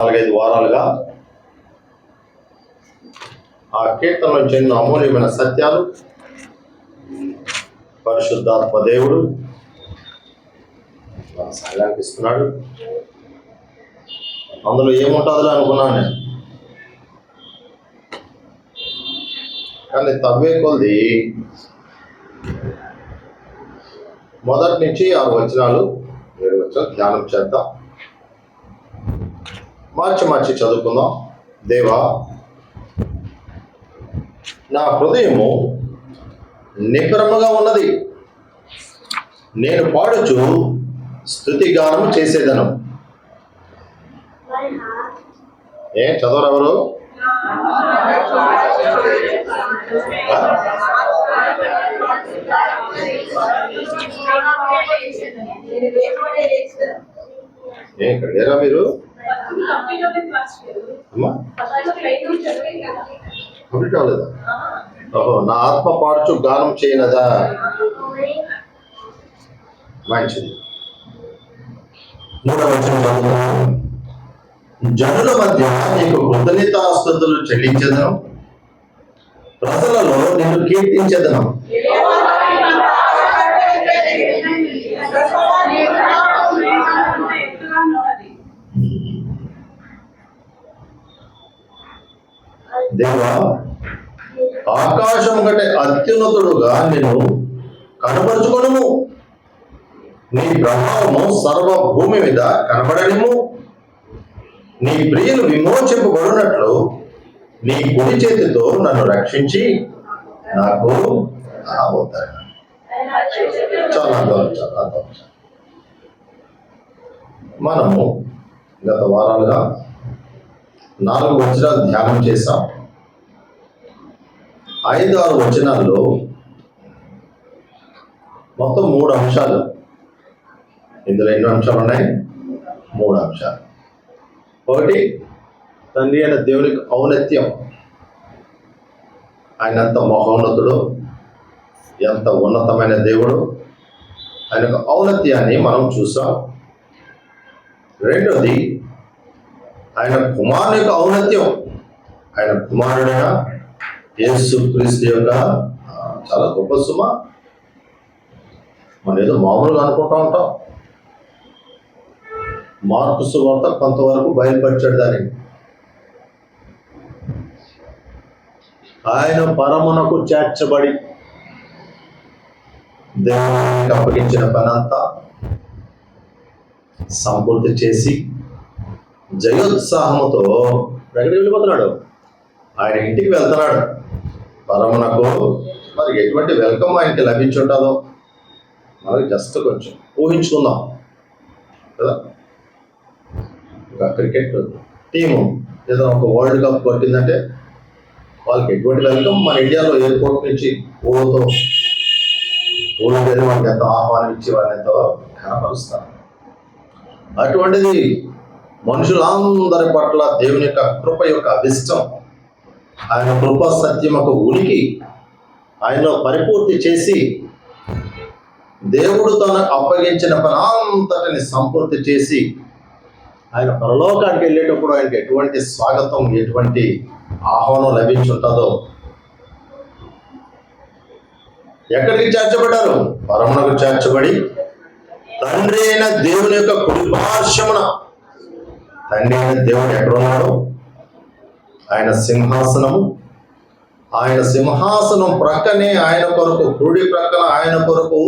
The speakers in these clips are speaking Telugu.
4-5 వారాలుగా ఆ కీర్తనలో చెందిన అమూల్యమైన సత్యాలు పరిశుద్ధాత్మ దేవుడు సాగానిపిస్తున్నాడు. అందులో ఏముంటుందిలే అనుకున్నాను నేను, కానీ తవ్వే కొద్ది 1 నుంచి 6 వచనాలు 7 వచనాలు ధ్యానం చేద్దాం. మార్చి చదువుకుందాం. దేవా, నా హృదయము నిబ్బరముగా ఉన్నది, నేను పాడుచు స్తుతిగానము చేసేదను. చదవరెవరు? ఇక్కడ లేరా మీరు? కంప్లీట్ అవ్వలేదా? ఓహో, నా ఆత్మ పాడుచు గానం చేయనదా? మంచిది. 3వ వచనం, జనుల మధ్య నీకు కృతజ్ఞతాస్తుతులు చెల్లించెదను, ప్రజలలో నిన్ను కీర్తించెదను. దేవా, ఆకాశం కంటే అత్యున్నతుడుగా నేను కనపరుచుకొనుము, నీ ప్రభావము సర్వ భూమి మీద కనపడనిము. నీ ప్రియులు విమోచింపబడినట్లు నీ కుడి చేతితో నన్ను రక్షించి నాకు అవుతాడు. చాలా అర్థం. మనము గత వారాలుగా 4 వచనాలు ధ్యానం చేశాం. 5-6 వచనాల్లో మొత్తం 3 అంశాలు. ఇందులో ఎన్ని అంశాలు ఉన్నాయి? 3 అంశాలు. 1, తండ్రి అయిన దేవునికి ఔన్నత్యం. ఆయన ఎంత మహోన్నతుడు, ఎంత ఉన్నతమైన దేవుడు, ఆయన ఔన్నత్యాన్ని మనం చూసాం. 2, ఆయన కుమారుని యొక్క ఔన్నత్యం. ఆయన కుమారుడైన యేసుక్రీస్తు యొక్క చాలా గొప్ప సుమ. మనం ఏదో మామూలుగా అనుకుంటా ఉంటాం. మార్కు సువార్త కొంతవరకు బయలుపరిచాడు దాన్ని. ఆయన పరమునకు చేర్చబడి దేవునికి అప్పగించిన పనంతా సంపూర్తి చేసి జయోత్సాహముతో ఎక్కడికి వెళ్ళిపోతున్నాడు? ఆయన ఇంటికి వెళ్తున్నాడు పరమునకు. మరి ఎటువంటి వెల్కమ్ ఆయనకి లభించుంటుందో మనకి జస్ట్ కొంచెం ఊహించుకుందాం కదా. ఒక క్రికెట్ టీము ఏదైనా ఒక వరల్డ్ కప్ కొట్టిందంటే వాళ్ళకి ఎటువంటి వెల్కమ్ మన ఇండియాలో ఎయిర్పోర్ట్ నుంచి ఊళ్ళతో వాళ్ళకి ఎంతో ఆహ్వానించి వాళ్ళని ఎంతో కనపరుస్తారు. అటువంటిది మనుషులందరి పట్ల దేవుని యొక్క కృప యొక్క అభిష్టం, ఆయన కృప సత్యం యొక్క ఉనికి ఆయనలో పరిపూర్తి చేసి దేవుడు తను అప్పగించిన పనంతటిని సంపూర్తి చేసి ఆయన పరలోకానికి వెళ్ళేటప్పుడు ఆయనకి ఎటువంటి స్వాగతం, ఎటువంటి ఆహ్వానం లభించుంటుందో. ఎక్కడికి చేర్చబడ్డారు? పరమునకు చేర్చబడి తండ్రి అయిన దేవుని యొక్క కుడి పార్శ్వమున. తండ్రి అయిన దేవుడు ఎక్కడున్నాడు? ఆయన సింహాసనము. ఆయన సింహాసనం ప్రక్కనే ఆయన కొరకు, కుడి ప్రక్కన ఆయన కొరకు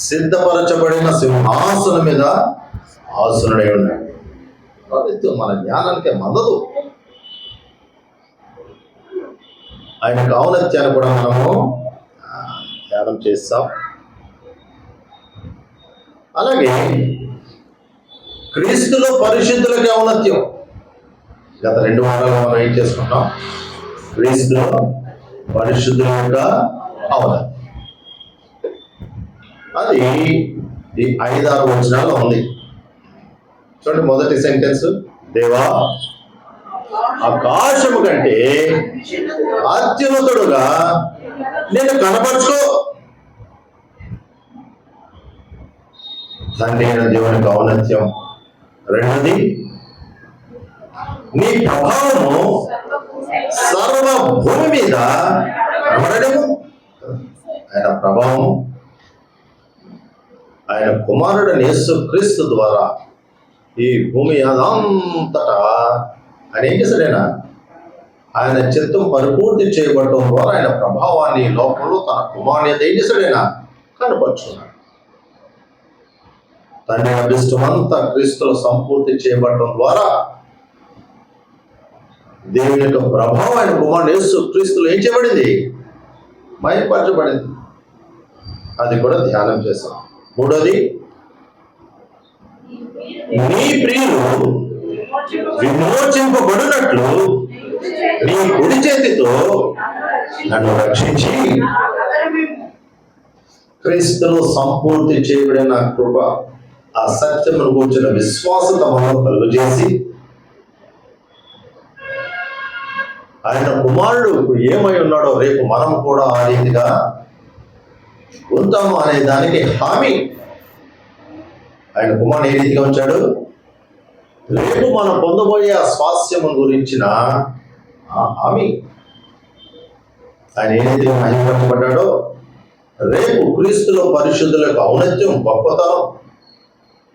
సిద్ధపరచబడిన సింహాసనం మీద ఆసనుడై ఉన్నాడు. మన జ్ఞానానికి మందదు. ఆయన ఔన్నత్యాన్ని కూడా మనము ధ్యానం చేస్తాం. అలాగే క్రీస్తులో పరిశుద్ధులకి ఔన్నత్యం. గత 2 వారాలు మనం ఏం చేసుకుంటాం? క్రీస్తులో పరిశుద్ధుల యొక్క ఔన్నత్యం. అది ఈ 5-6 వచనాల్లో ఉంది. చూడండి, మొదటి సెంటెన్స్, దేవా, ఆకాశము కంటే అత్యున్నతుడుగా నేను కనపరుచుకో. తండ్రి అయిన దేవునికి ఔన్నత్యం. రెండోది నీ ప్రభావము సర్వ భూమి మీద కనబడము. ఆయన ప్రభావం ఆయన కుమారుడు యేసు క్రీస్తు ద్వారా ఈ భూమి అదంతటా ఆయన ఏం చేశాడైనా ఆయన చిత్తం పరిపూర్తి చేయబడటం ద్వారా ఆయన ప్రభావాన్ని లోకంలో తన కుమారుని ఏం చేశాడైనా కనపరుచుకున్నాడు. తండ్రి అభిష్టమంతా క్రీస్తులో సంపూర్తి చేయబడటం ద్వారా దేవుని యొక్క ప్రభావం ఆయన కుమారుడు యేసు క్రీస్తులో ఏం చేయబడింది? మయపరచబడింది. అది కూడా ధ్యానం చేశాం. మూడోది, నీ ప్రియులు విమోచింపబడినట్లు నీ కుడి చేతితో నన్ను రక్షించి క్రీస్తులో సంపూర్తి చేయబడిన కృప ఆ సత్యమును కూర్చున్న విశ్వాసత మనం కలుగజేసి ఆయన కుమారుడు ఏమై ఉన్నాడో రేపు మనం కూడా ఆ రీతిగా ఉంటాము అనే దానికి హామీ. ఆయన కుమారుడు ఏ రీతిగా ఉంచాడు? రేపు మనం పొందబోయే ఆ స్వాస్థ్యము గురించిన హామీ. ఆయన ఏ రీతిగా మహిమపరచబడ్డాడో రేపు క్రీస్తులో పరిశుద్ధుల యొక్క ఔన్నత్యం గొప్పతనం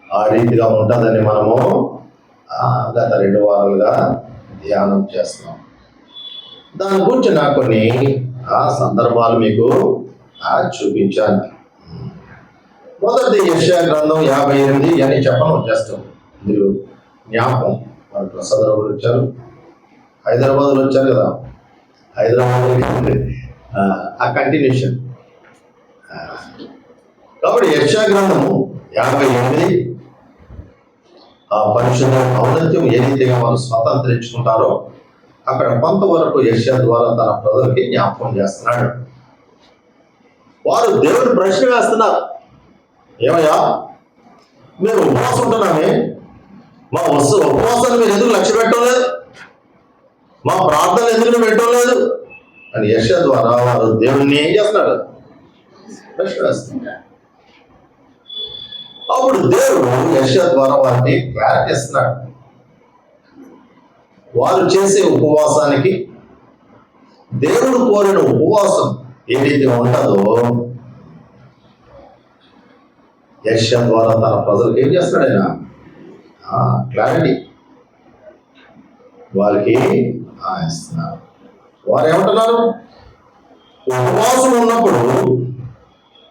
ఆ రీతిగా ఉంటుందని మనము గత 2 వారాలుగా ధ్యానం చేస్తున్నాం. దాని గురించి నాకు కొన్ని సందర్భాలు మీకు చూపించాను. మొదటి యెషయా గ్రంథం 58 అని చెప్పను, జస్ట్ మీరు జ్ఞాపకం. వాళ్ళు ప్రసాద్ వచ్చారు, హైదరాబాద్లో వచ్చారు కదా, హైదరాబాద్ ఆ కంటిన్యూషన్. కాబట్టి యెషయా గ్రంథము 58 ఆ పరిశుద్ధ ఔన్నత్యం ఏ రీతిగా వారు స్వతంత్రించుకుంటారో అక్కడ కొంతవరకు యెషయా ద్వారా తన ప్రజలకి జ్ఞాపకం చేస్తున్నాడు. వారు దేవుడు ప్రశ్న వేస్తున్నారు, ఏమయ్యా మేము ఉపవాసం ఉంటున్నామే, మా ఉపవాసాన్ని మీరు ఎందుకు లక్ష్య పెట్టడం లేదు, మా ప్రార్థనలు ఎందుకు పెట్టడం లేదు అని యెషయా ద్వారా వారు దేవుడిని ఏం చేస్తున్నారు? ప్రశ్న వేస్తున్నారు. అప్పుడు దేవుడు యెషయా ద్వారా వారిని క్లారిటీ ఇస్తున్నాడు. వారు చేసే ఉపవాసానికి దేవుడు కోరిన ఉపవాసం ఏదైతే ఉంటుందో యెషయా ద్వారా తన ప్రజలకు ఏం చేస్తాడు? ఆయన క్లారిటీ వారికి ఇస్తున్నారు. వారు ఏమంటున్నారు? ఉపవాసం ఉన్నప్పుడు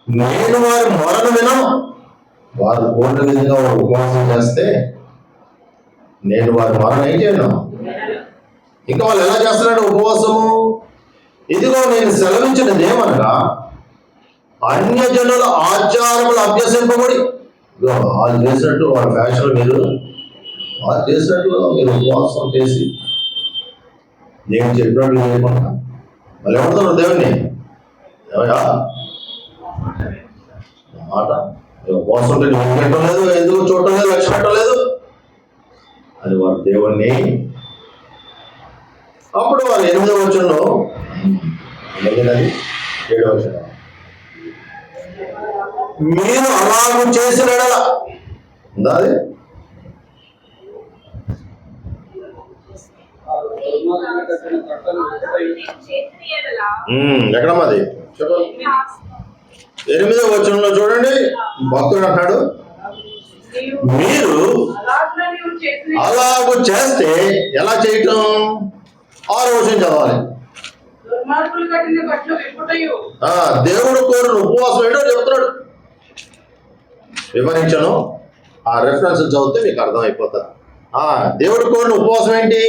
నేను వారి మొరను వినను. వారు కోరిన విధంగా వారు ఉపవాసం చేస్తే నేను వారి మొరను ఏం చేయను. ఇంకా వాళ్ళు ఎలా చేస్తున్నాడు ఉపవాసము? ఇదిగో నేను సెలవించినది ఏమనగా అన్యజనుల ఆచారములు అభ్యసింపబడి, వాళ్ళు చేసినట్టు వాళ్ళ ఫ్యాషన్ మీరు వాళ్ళు చేసినట్లు మీరు ఉపవాసం చేసి నేను చెప్పినట్లు చేయకుండా వాళ్ళు ఏమంటున్నారు దేవుణ్ణి? ఏమయ్యా మాట ఉపవాసం ఉంటే నువ్వు పెట్టడం లేదు, ఎందుకు చూడటం లేదు, లక్ష్య పెట్టడం లేదు అని వారు దేవుణ్ణి. అప్పుడు వారు 8వ వచనంలో 7వ వచనం, మీరు అలాగూ చేసిన ఉందా? అది ఎక్కడమ్మా? అది చెప్పండి. 8వ వచనంలో చూడండి, భక్తుడు అంటాడు, మీరు అలాగూ చేస్తే ఎలా చేయటం? 6వ వచనం చదవాలి. దేవుడు కోరిన ఉపవాసం ఏంటో చెప్తున్నాడు. వివరించను, ఆ రెఫరెన్స్ చదివితే మీకు అర్థమైపోతుంది. దేవుడు కోరిన ఉపవాసం ఏంటి?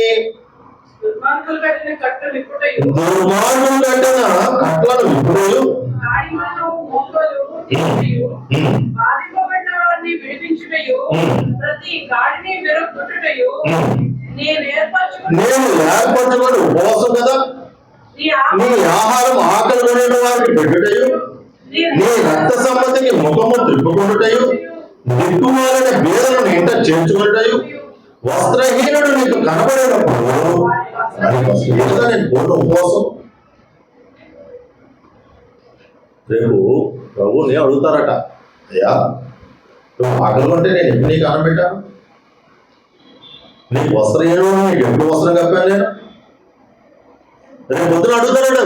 దుర్మార్గులు కట్టిన కట్లను విప్పుటయు, నేను ఏర్పరచుకొని ఉపవాసం కదా, నీ ఆహారం ఆకలి కొనిన వారికి పెట్టుటయు, నీ రక్త సంబంధికి ముఖము త్రిప్పుకొనుటయు, దిక్కుమాలిన బీదలను ఇంట చేర్చుకున్నటయు, వస్త్రహీనుడు నీకు కనబడినప్పుడు నేను పూర్ణ ఉపవాసం. రేపు ప్రభువుని అడుగుతారట, అయ్యా నువ్వు ఆకలి కొంటే నేను ఎప్పుడు నీకు అన్నం పెట్టాను? నీకు వస్త్రం ఏమో, నీకు ఎప్పుడు వస్త్రం కప్పాను నేను? రేపు పొద్దున అడుగుతాడు.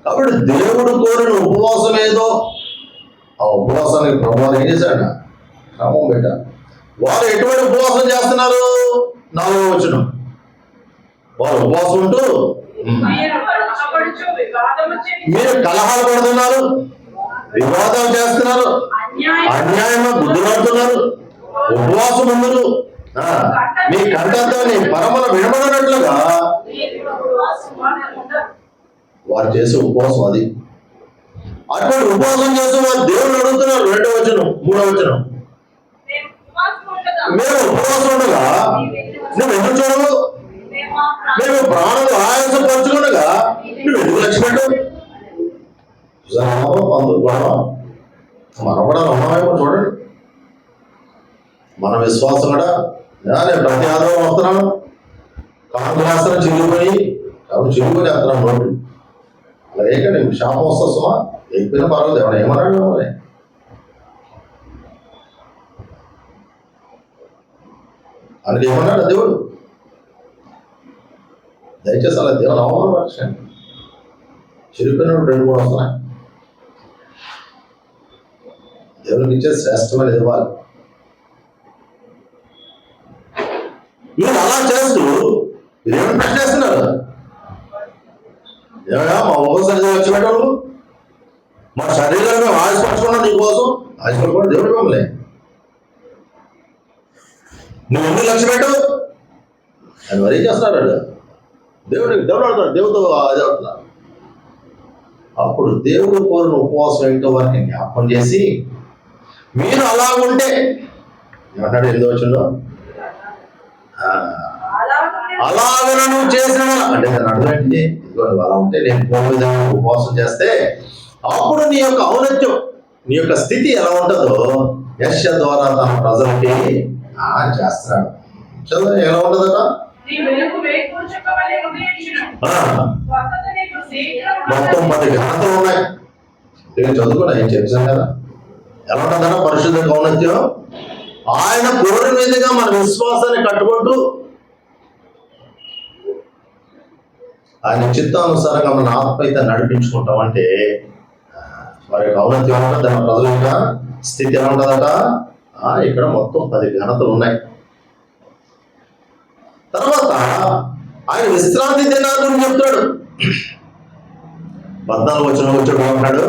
కాబట్టి దేవుడు కోరిన ఉపవాసం ఏదో ఆ ఉపవాసానికి ప్రభావం ఏం చేశాడు? క్రమం పెట్టారు. వారు ఎటువంటి ఉపవాసం చేస్తున్నారు? 4వ వచనం, వారు ఉపవాసం ఉంటూ మీరు కలహాలు పడుతున్నారు, వివాదాలు చేస్తున్నారు, అన్యాయంగా బుద్ధిపడుతున్నారు, ఉపవాసం ఉండరు, మీ కంఠాన్ని పరమన వినబడినట్లుగా వారు చేసే ఉపవాసం అది. అటువంటి ఉపవాసం చేస్తూ వారు దేవుడు అడుగుతున్నారు. 2వ వచనం 3వ వచనం, మేము ఉపవాసం ఉండగా నువ్వు ఎందుకు చూడవు? మేము ప్రాణులు ఆయాసం పరుచుకుండగా నువ్వు ఎందుకు లక్ష్య పెట్టు? మనం కూడా ఉన్నామేమో చూడండి. మన విశ్వాసం కూడా నేను ప్రతి ఆధారం వస్తున్నాను, కాంగ్రాస్త్రం చిరిగిపోయి కాబట్టి చిరిగిపోయి వేస్తున్నాను నోటు. అలాగే నీకు శాపం వస్తుందా? ఎక్కిపోయినా పర్వాలేదు, ఎవరు ఏమన్నాడు మిమ్మల్ని? అందుకే ఏమన్నాడు దేవుడు? దయచేసి అలా దేవుని అవమానపరచండి. చిరిగిపోయిన 2-3 వస్తున్నాయి. దేవునికి ఇచ్చే శ్రేష్టమైనది ఇవ్వాలి. మీరు అలా చేస్తూ మీరేమైనా ప్రశ్నిస్తున్నారు? ఏమయ్యా మా ఉపసరి వచ్చి పెట్టాడు, మా శరీరాన్ని మేము ఆశపరచుకున్నాం, నీకోసం ఆశపడుకోండి దేవుడు మిమ్మల్ని. నువ్వు ఎందుకు లక్ష్య పెట్టు అని మరీ చేస్తున్నాడు దేవుడికి. దేవుడు ఆడుతున్నాడు, దేవుడితో అదే అవుతున్నారు. అప్పుడు దేవుడు కోరిన ఉపవాసం ఏంటో వారికి జ్ఞాపకం చేసి, మీరు అలా ఉంటే ఏమన్నాడు? 8వ వచనంలో, అలాగ నువ్వు చేసిన అంటే దాని అర్థం ఏంటి? అలా ఉంటే నేను కోరిన ఉపవాసం చేస్తే అప్పుడు నీ యొక్క ఔన్నత్యం, నీ యొక్క స్థితి ఎలా ఉంటుందో యెషయా ద్వారా తన ప్రజలకి చేస్తున్నాడు. చదువు ఎలా ఉంటుందట? మొత్తం 10 ఘనతలు ఉన్నాయి. నేను చదువుకున్నా, ఏం చెప్పాను కదా. ఎలా ఉంటుందన్న పరిశుద్ధ ఔన్నత్యం? ఆయన కోరిన మీదుగా మన విశ్వాసాన్ని కట్టుకుంటూ ఆయన చిత్తానుసారంగా మన ఆత్మీయత నడిపించుకుంటాం అంటే వారి యొక్క ఔన్నత్యం ఎలా ఉంటుంది? దాని ప్రజల యొక్క స్థితి ఎలా ఉంటుందట? ఇక్కడ మొత్తం 10 ఘనతలు ఉన్నాయి. తర్వాత ఆయన విశ్రాంతి దినాన్ని గురించి చెప్తాడు. 14వ వచనం వచ్చాడు ఏమన్నాడు?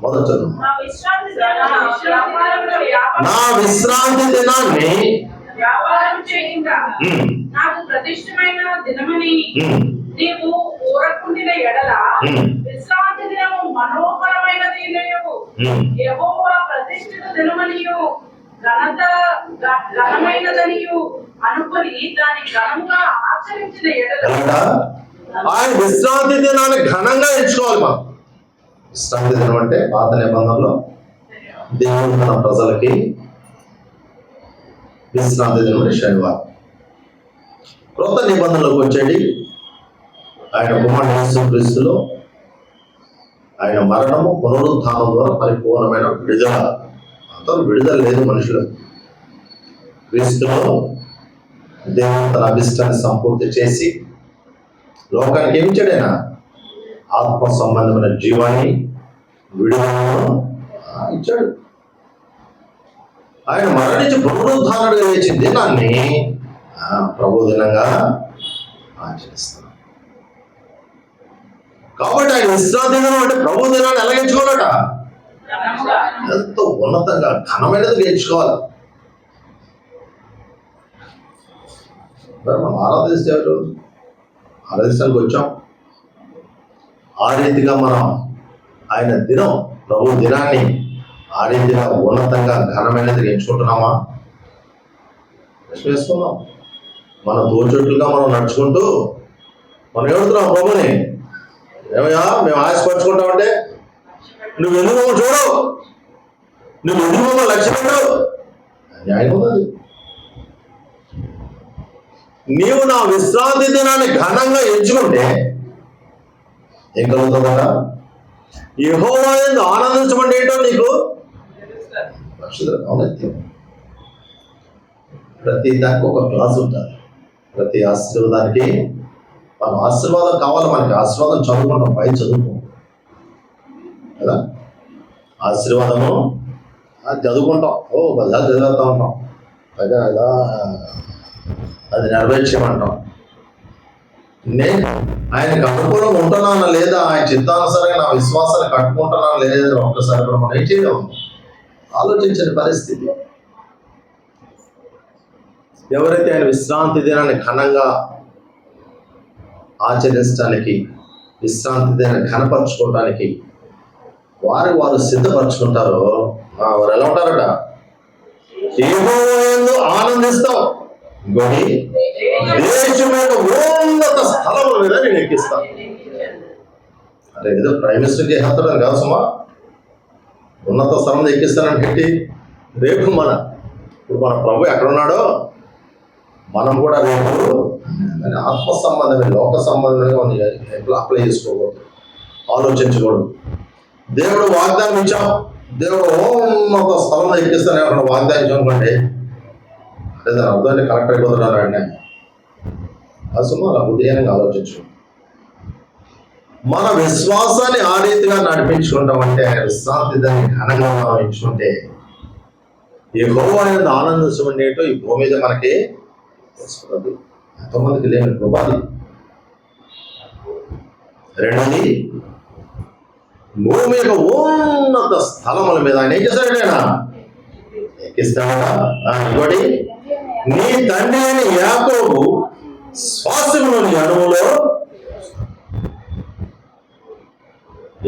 మొదటి చదువు, నా విశ్రాంతి దినాన్ని నాకు ప్రతిష్టమైన దినమని నీవు ఊరకుండిన ఎడల విశ్రాంతి దినము మనోహరమైనది, యెహోవా ప్రతిష్ఠిత దినమనియు ఘనమైనదనియు అనుకుని దాని ఘనముగా ఆచరించిన ఎడల ఆయన విశ్రాంతి దినాన్ని ఘనంగా ఎంచుకోవాలి. మనం విశ్రాంతి దినం అంటే పాత నిబంధనలో దేవుడు తన ప్రజలకి విశ్రాంతి దినం అంటే శనివారం. క్రొత్త నిబంధనలోకి వచ్చేది ఆయన కుమారుడు యేసుక్రీస్తులో ఆయన మరణము పునరుత్థానం ద్వారా పరిపూర్ణమైన విడుదల. అందరూ విడుదల లేదు మనుషులు. క్రీస్తులో దేవుడు తన అభిష్టాన్ని సంపూర్తి చేసి లోకానికి ఏమి ఇచ్చాడైనా? ఆత్మ సంబంధమైన జీవాన్ని, విడుదలను ఇచ్చాడు. ఆయన మరణించి పునరుద్ధానుడిగా లేచిన దినాన్ని ప్రభు దినంగా ఆచరిస్తున్నాం. కాబట్టి ఆయన విశ్రాంతి దినం అంటే ప్రభు దినాన్ని ఎలా ఎంచుకోవాలట? ఎంతో ఉన్నతంగా ఘనమైనది ఎంచుకోవాలి. మనం ఆరాధించడానికి వచ్చాం. ఆ రీతిగా మనం ఆయన దినం, ప్రభు దినాన్ని ఆ రీతిగా ఉన్నతంగా ఘనమైనది ఎంచుకుంటున్నామా? ప్రశ్న వేసుకున్నాం. మన తోచొట్టుగా మనం నడుచుకుంటూ మనం ఏడుతున్నాం ప్రభుని, ఏమయ్యా మేము ఆశపరచుకుంటామంటే నువ్వు ఎందుకు మమ్మల్ని చూడవు, నువ్వు ఎందుకు మమ్మల్ని లక్ష్య పెట్టవు? న్యాయం ఉన్నది. నీవు నా విశ్రాంతి దినాన్ని ఘనంగా ఎంచుకుంటే ఏం కలుగుతుందా? యెహోవా యందు ఆనందించమంటే ఏంటో నీకు ఔన్నత్యం. ప్రతి దానికి ఒక క్లాస్ ఉంటుంది. ప్రతి ఆశీర్వాదానికి మన ఆశీర్వాదం కావాలి. మనకి ఆశీర్వాదం చదువుకుంటాం, పై చదువుకోం కదా. ఆశీర్వాదము అది చదువుకుంటాం, బజార్ చదువుతూ ఉంటాం, పైగా ఇలా అది నెరవేర్చేయమంటాం. నేను ఆయనకు అనుకూలంగా ఉంటున్నానా లేదా, ఆయన చిత్తానుసారంగా నా విశ్వాసాన్ని కట్టుకుంటున్నానా లేదా ఒక్కసారి కూడా మనం ఏం చేయలేము, ఆలోచించని పరిస్థితి. ఎవరైతే ఆయన విశ్రాంతి దినాన్ని ఘనంగా ఆచరించడానికి, విశ్రాంతి దినాన్ని ఘనపరచుకోవడానికి వారు సిద్ధపరచుకుంటారో వారు ఎలా ఉంటారట, యెహోవా యందు ఆనందిస్తాం, ఇంకోటి దేశం యొక్క ఉన్నత స్థలముల మీద నేను ఎక్కిస్తాను. అదే ఏదో ప్రైమ్ మినిస్టర్కి హత్తడం కాదు సుమా, ఉన్నత స్థలం మీద ఎక్కిస్తానంటే రేపు ఇప్పుడు మన ప్రభు ఎక్కడున్నాడో మనం కూడా రేపు ఆత్మ సంబంధమే, లోక సంబంధంగా ఉంది, ఎట్లా అప్లై చేసుకోకూడదు, ఆలోచించకూడదు. దేవుడు వాగ్దానం ఇచ్చాం, దేవుడు ఉన్నత స్థలం ఎక్కిస్తాను అక్కడ వాగ్దానం ఇచ్చామనుకోండి, అదే దాని అర్థం కరెక్ట్ అయిపోతున్నారు అండి. అసలు అలా ఉదయాన్నే ఆలోచించు. మన విశ్వాసాన్ని ఆ రీతిగా నడిపించుకుంటామంటే, విశ్రాంతి దాన్ని ఘనంగా మనం ఎంచుకుంటే యెహోవా యందు ఆనందించడం ఏంటో ఈ భూమి మీద మనకి తెలుసుకున్నది. ఎంతోమందికి లేని కృపాది. రెండోది, భూమి యొక్క ఉన్నత స్థలముల మీద ఆయన ఏం చేశాడు, ఆయన ఎక్కిస్తాడా. ఇంకోటి, నీ తండ్రి అయిన యాకోబు స్వాస్థ్యములోని అనువులో,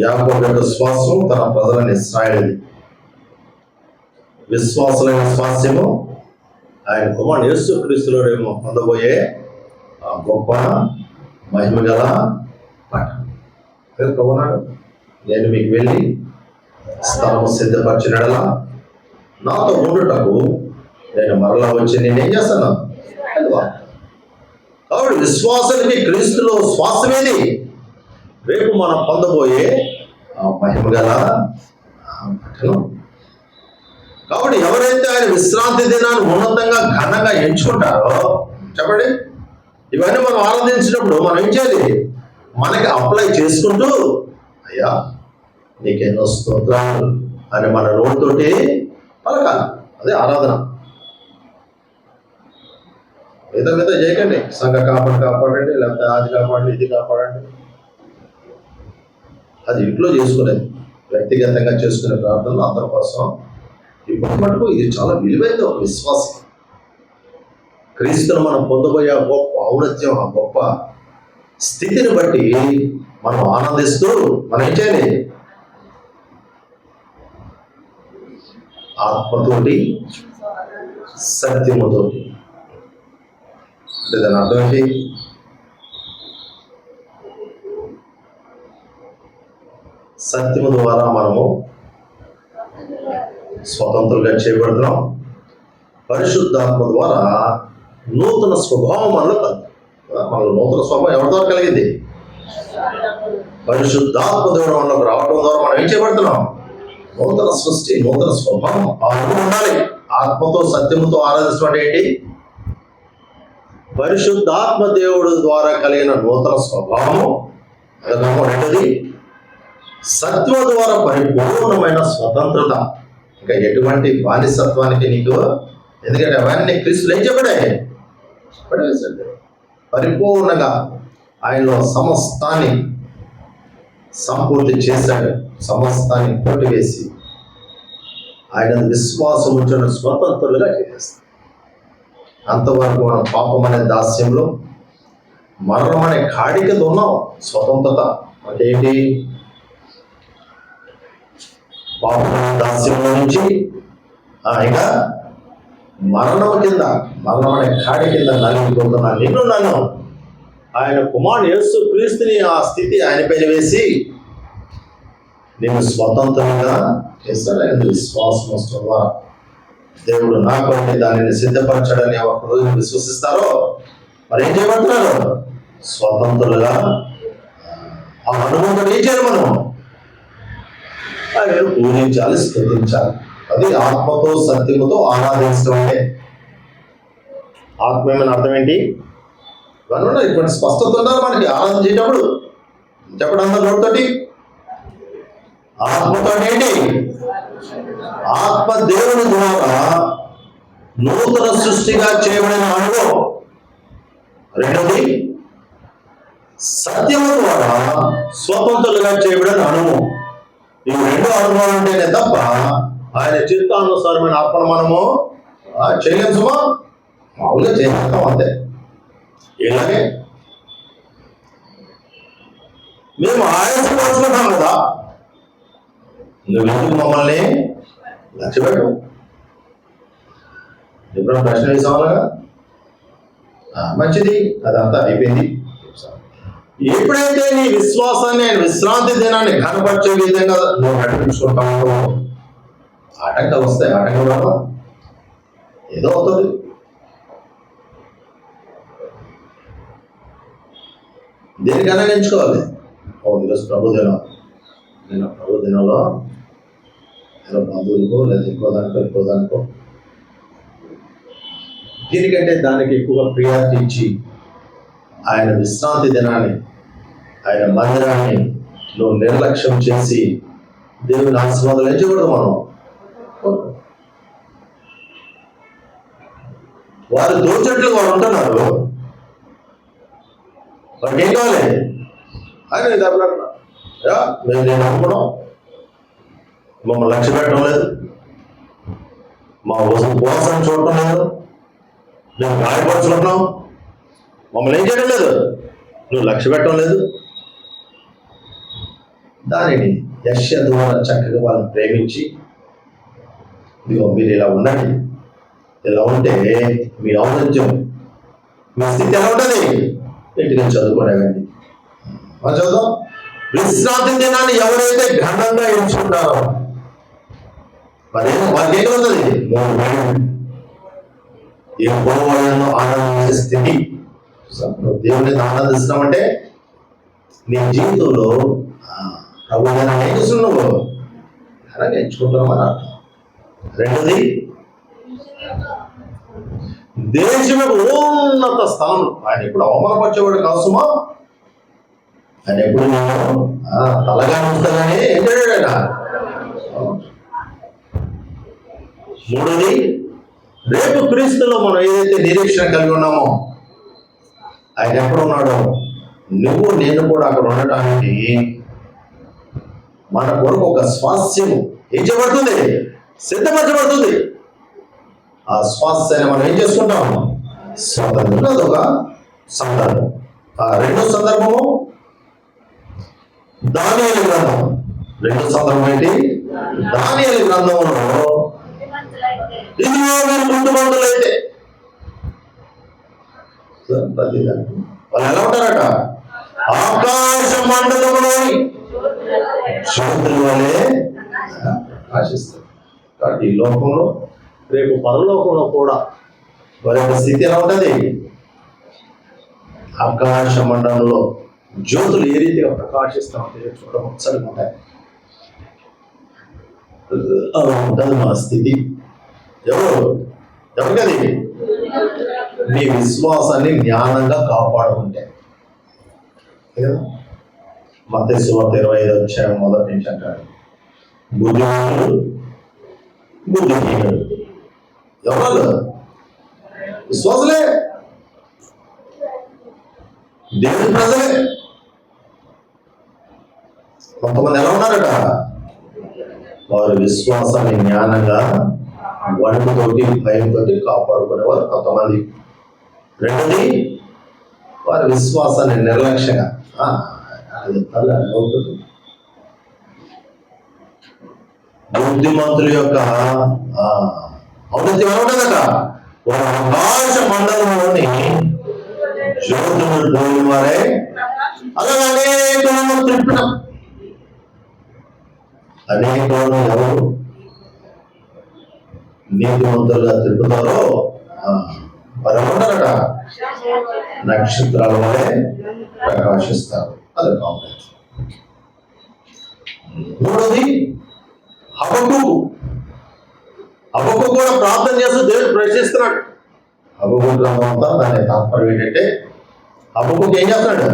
యాకోబు యొక్క స్వాస్థ్యం తన ప్రజలని ఇశ్రాయేలు, విశ్వాసులైన స్వాస్థ్యము ఆయన కుమారుడు యేసుక్రీస్తులో పొందబోయే ఆ గొప్ప మహిమ గల పట్టణం. ప్రభువున్నాడు, నేను మీకు వెళ్ళి స్థలము సిద్ధపరిచినడలా నాతో ఉండుటకు నేను మరలా వచ్చి నేనేం చేస్తాను. కాబట్టి విశ్వాసానికి క్రీస్తులో శ్వాసమేది రేపు మనం పొందబోయే ఆ మహిమ గల పట్టణం. కాబట్టి ఎవరైతే ఆయన విశ్రాంతి దినాన్ని ఉన్నతంగా ఘనంగా ఎంచుకుంటారో, చెప్పండి, ఇవన్నీ మనం ఆరాధించినప్పుడు మనం ఏం చేయాలి, మనకి అప్లై చేసుకుంటూ అయ్యా నీకెన్నో స్తోత్రాలు అని మన నోటితోటి పలకాలి. అదే ఆరాధన. మీద చేయకండి, సంఘ కాపాడండి, లేకపోతే అది కాపాడండి, ఇది కాపాడండి. అది ఇంట్లో చేసుకునేది, వ్యక్తిగతంగా చేసుకునే ప్రార్థనలు అందరి కోసం. ఇప్పుడు మటుకు ఇది చాలా విలువైన ఒక విశ్వాసం. క్రీస్తును మనం పొందబోయే గొప్ప ఔన్నత్యం, ఆ గొప్ప స్థితిని బట్టి మనం ఆనందిస్తూ మనం ఏం చేయాలి, ఆత్మతోటి సత్యముతోటి. అంటే దాని అర్థం ఏంటి, సత్యము ద్వారా మనము స్వతంత్రంగా చేయబడుతున్నాం. పరిశుద్ధాత్మ ద్వారా నూతన స్వభావం మనలో నూతన స్వభావం ఎవరి ద్వారా కలిగింది, పరిశుద్ధాత్మ దేవుడు మనలోకి రావడం ద్వారా మనం ఏం చేయబడుతున్నాం, నూతన సృష్టి, నూతన స్వభావం ఉండాలి. ఆత్మతో సత్యముతో ఆరాధించడం ఏంటి, పరిశుద్ధాత్మ దేవుడు ద్వారా కలిగిన నూతన స్వభావము. రెండోది, సత్వ ద్వారా పరిపూర్ణమైన స్వతంత్రత. ఇంకా ఎటువంటి బానిసత్వానికి నీకు, ఎందుకంటే అవన్నీ క్రీస్తులు ఏం చెప్పాడే, పరిపూర్ణంగా ఆయనలో సమస్తాన్ని సంపూర్తి చేశాడు. సమస్తాన్ని కొట్టివేసి ఆయన విశ్వాసం ఉంచిన స్వతంత్రులుగా చేసేస్తాడు. అంతవరకు మనం పాపం అనే దాస్యంలో, మరణం అనే కాడికతో ఉన్నాం. స్వతంత్రత అంటే ఏంటి, పాపం దాస్యంలో నుంచి ఇంకా మరణం కింద, మరణం అనే కాడి కింద నలిగిపోతున్నా నిన్ను నన్ను ఆయన కుమారుడు యేసు క్రీస్తుని ఆ స్థితి ఆయన పైన వేసి నేను స్వతంత్రంగా చేస్తాడు. ఆయన విశ్వాసం వస్తున్న ద్వారా దేవుడు నాకు అంటే దానిని సిద్ధపరచాడని ఒకరోజు విశ్వసిస్తారో మరి ఏం చేయబడుతున్నారు, స్వతంత్రులుగా. ఆ అనుభవం ఏం చేయాలి, మనం ఆయన పూజించాలి, స్తుతించాలి. అది ఆత్మతో సత్యముతో ఆరాధించడం. అంటే ఆత్మీయమైన అర్థం ఏంటి? ఇవన్నీ ఇటువంటి స్పష్టత ఉండాలి మనకి ఆరాధన చేసేటప్పుడు. చెప్పడం అంతా నోటితోటి ఆత్మతో ఏంటి? ఆత్మ దేవుని ద్వారా నూతన సృష్టిగా చేయబడిన అనుభవం. రెండవది సత్యము ద్వారా స్వతంత్రులుగా చేయబడిన అనుభవం. ఈ రెండు అనుభవాలు ఉంటేనే తప్ప ఆయన చిత్తానుసారమైన అర్పణ మనము చేయలేము సుమా. మామూలుగా చేస్తాం అంతే. ఇలాగే మేము ఆయాసపరుచుకుంటాం కదా, నువ్వు ఎందుకు మమ్మల్ని లక్ష్య పెట్టు? ఎప్పుడైనా ప్రశ్న వేసావాలగా? మంచిది, అదంతా అయిపోయింది. ఎప్పుడైతే నీ విశ్వాసాన్ని ఆయన విశ్రాంతి దినాన్ని కనపరిచే విధంగా నువ్వు నడిపించుకుంటావు, ఆటంకాలు వస్తాయి. ఆటంకం వల్ల ఏదో అవుతుంది. దేనికైనా ఎంచుకోవాలి. ఈరోజు ప్రభు దినం, నేను ప్రభు దినంలో ఏదో బంధువులకో లేదా ఇంకో దానికో దీనికంటే దానికి ఎక్కువగా ప్రియారిటీ ఇచ్చి ఆయన విశ్రాంతి దినాన్ని, ఆయన మందిరాన్ని నువ్వు నిర్లక్ష్యం చేసి దేవుని ఆశీర్వాదాలు ఎంచకూడదు. మనం వారు దోచట్లు వారు ఉంటున్నారు. వారికి ఏం కావాలి? ఆయన మేము నేను అనుకున్నాం, మమ్మల్ని లక్ష్య పెట్టడం లేదు, మా ఉపవాసం చూడటం లేదు, మేము గాయపరుచుకుంటున్నాం, మమ్మల్ని ఏం చేయడం లేదు, నువ్వు లక్ష్య పెట్టడం లేదు. దానిని యెషయా ద్వారా చక్కగా వాళ్ళని ప్రేమించి, ఇదిగో మీరు ఇలా ఉండండి, ఇలా ఉంటే మీ ఔన్నత్యం, మీ స్థితి ఎలా ఉంటుంది? ఇంటికి చదువుకోలేదండి. మనం చదువుతాం. విశ్రాంతి దినాన్ని ఎవరైతే ఘనంగా ఎంచుకుంటారో వారికి ఏమవుతుంది? యెహోవాను ఆనందించే స్థితి. దేవుని ఆనందిస్తున్నామంటే నీ జీవితంలో ప్రభు ఏం చేస్తున్నావు? ఘనంగా ఎంచుకుంటున్నావు అని అర్థం. రెండోది దేశం ఉన్నత స్థలం. ఆయన ఎప్పుడు అవమానపరిచేవాడు కాదు సుమా. ఆయన ఎప్పుడు నేను తలగా ఉంచుతానని ఏం చేయడు ఆయన. మూడోది రేపు క్రీస్తులో మనం ఏదైతే నిరీక్షణ కలిగి ఉన్నామో ఆయన ఎప్పుడు ఉన్నాడో నువ్వు నేను కూడా అక్కడ ఉండటానికి మన కొరకు ఒక స్వాస్థ్యము ఏం చేయబడుతుంది? సిద్ధపరచబడుతుంది. ఆ స్వాస్థ్యాన్ని మనం ఏం చేసుకుంటాం? స్వతంత్రం. అదొక సందర్భం. రెండో సందర్భము దానియేలు గ్రంథం. రెండో సందర్భం ఏంటి? దానియేలు గ్రంథంలో ఇదిగో మీరు బుద్ధిమంతులైతే వాళ్ళు ఎలా ఉంటారట? ఆకాశ మండలంలోని జ్యోతుల వలె ఆశిస్తారు. కాబట్టి ఈ లోకంలో రేపు పరలోకంలో కూడా వారి యొక్క స్థితి ఎలా ఉంటుంది? ఆకాశ మండలంలో జ్యోతులు ఏ రీతిగా ప్రకాశిస్తూ ఉంటాయి చూడముచ్చటగా ఉంటాయి. అలా ఉంటుంది మన స్థితి. ఎవరికది? నీ విశ్వాసాన్ని జ్ఞానంగా కాపాడుకుంటే. మత్తయి సువార్త 25 మొదటి నుంచి అంటాడు, బుద్ధిమంతుడు బుద్ధిహీనుడు. ఎవరు? విశ్వాసులే, దేవుని ప్రజలే. కొంతమంది ఎలా ఉన్నారట? వారు విశ్వాసాన్ని జ్ఞానంగా వణుకుతోటి భయంతో కాపాడుకునేవారు కొంతమంది. రెండోది వారి విశ్వాసాన్ని నిర్లక్ష్యంగా అవుతుంది. బుద్ధిమంతుల యొక్క ఔన్నత్యం ఏముంటుందట? వారు ఆకాశ మండలంలోని జ్యోతులు పోయిన వారే. అలాగే అనేకులను త్రిప్పడం. అనేకులను ఎవరు నీతిమంతులుగా తిప్పుతారో వారు ఏమంటారట? నక్షత్రాల వలె ప్రకాశిస్తారు. అది కావాలి. మూడోది హబక్కూకు కూడా ప్రార్థన చేస్తూ దేవుడు ప్రశ్నిస్తున్నాడు. హబక్కు గ్రంథం అంతా దాని తాత్పర్యం ఏంటంటే హబక్కు ఏం చేస్తున్నాడు?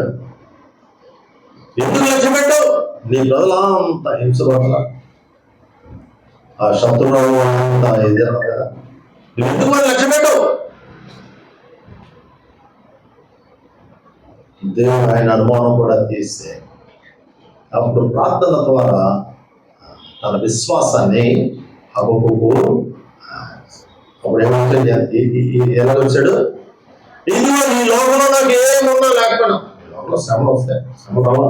ఎందుకు లక్ష్య పెట్టు? నీ ప్రజలంతా హింసపడాల, ఆ శత్రువు అంతా ఎదురు కదా, నువ్వు ఎందుకు మరి లక్ష్య పెట్టు? దేవుడు ఆయన అనుమానం కూడా తీస్తే అప్పుడు ప్రార్థన ద్వారా తన విశ్వాసాన్ని హబక్కు అప్పుడు ఏమంటే ఎలా వచ్చాడు? ఇదిగో ఈ లోకంలో నాకు ఏమున్నా లేకపోయినా, లోకంలో శ్రమ వస్తాయి, శ్రమ రావా?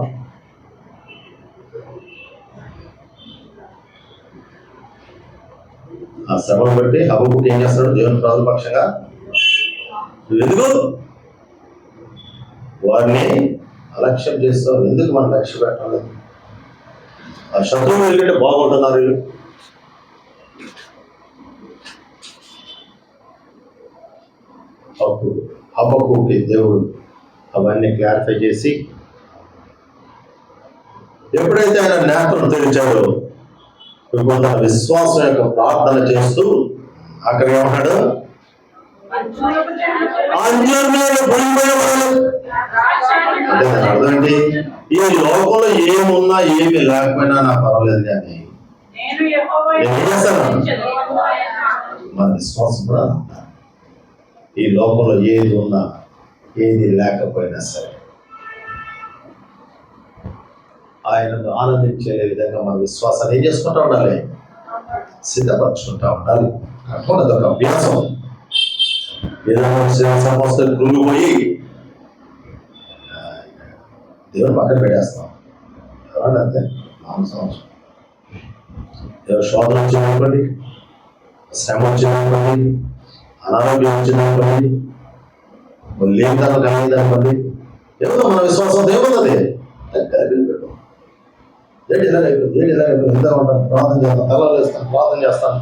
ఆ శ్రమను బట్టి హబక్కు ఏం చేస్తాడు? దేవుని ప్రజల పక్షంగా ఎందుకు వారిని అలక్ష్యం చేస్తావు? ఎందుకు మనం లక్ష్య పెట్టలేదు? ఆ శత్రువులు వెళ్ళింటే బాగుంటున్నారు వీళ్ళు. అప్పుడు హబక్కుకి దేవుడు అవన్నీ క్లారిఫై చేసి ఎప్పుడైతే ఆయన నేత్రం తెరిచాడో ఇప్పుడు తన విశ్వాసం యొక్క ప్రార్థన చేస్తూ అక్కడ ఏమన్నాడు? అంజూరపు అంటే దాని అర్థం ఏంటి? ఈ లోకంలో ఏమున్నా ఏమి లేకపోయినా నాకు పర్వాలేదు కానీ ఏం చేస్తాను? మన విశ్వాసం కూడా ఈ లోకంలో ఏది ఉన్నా ఏది లేకపోయినా సరే ఆయనను ఆనందించే విధంగా మన విశ్వాసాన్ని ఏం చేసుకుంటూ ఉండాలి? సిద్ధపరచుకుంటూ ఉండాలి. అటువంటి ఒక అభ్యాసం. ఏదైనా సమస్యలు కృంగిపోయి దేవుని పక్కన పెట్టేస్తాం. ఎవరంటే సంవత్సరం ఎవరు శోధన వచ్చిందనుకోండి, శ్రమ వచ్చిందనుకోండి, అనారోగ్యం వచ్చిందనుకోండి, లేనితనం కలిగిందనుకోండి, ఏమన్నా మన విశ్వాసం ఏమన్నది? ఏంటి ఇలాగ అయిపోయింది, ఏంటి ఇలాగ అయిపోయింది, ఎంత ఉంటాను, ప్రార్థన చేస్తాను, తలలు వేస్తాను, ప్రార్థన చేస్తాను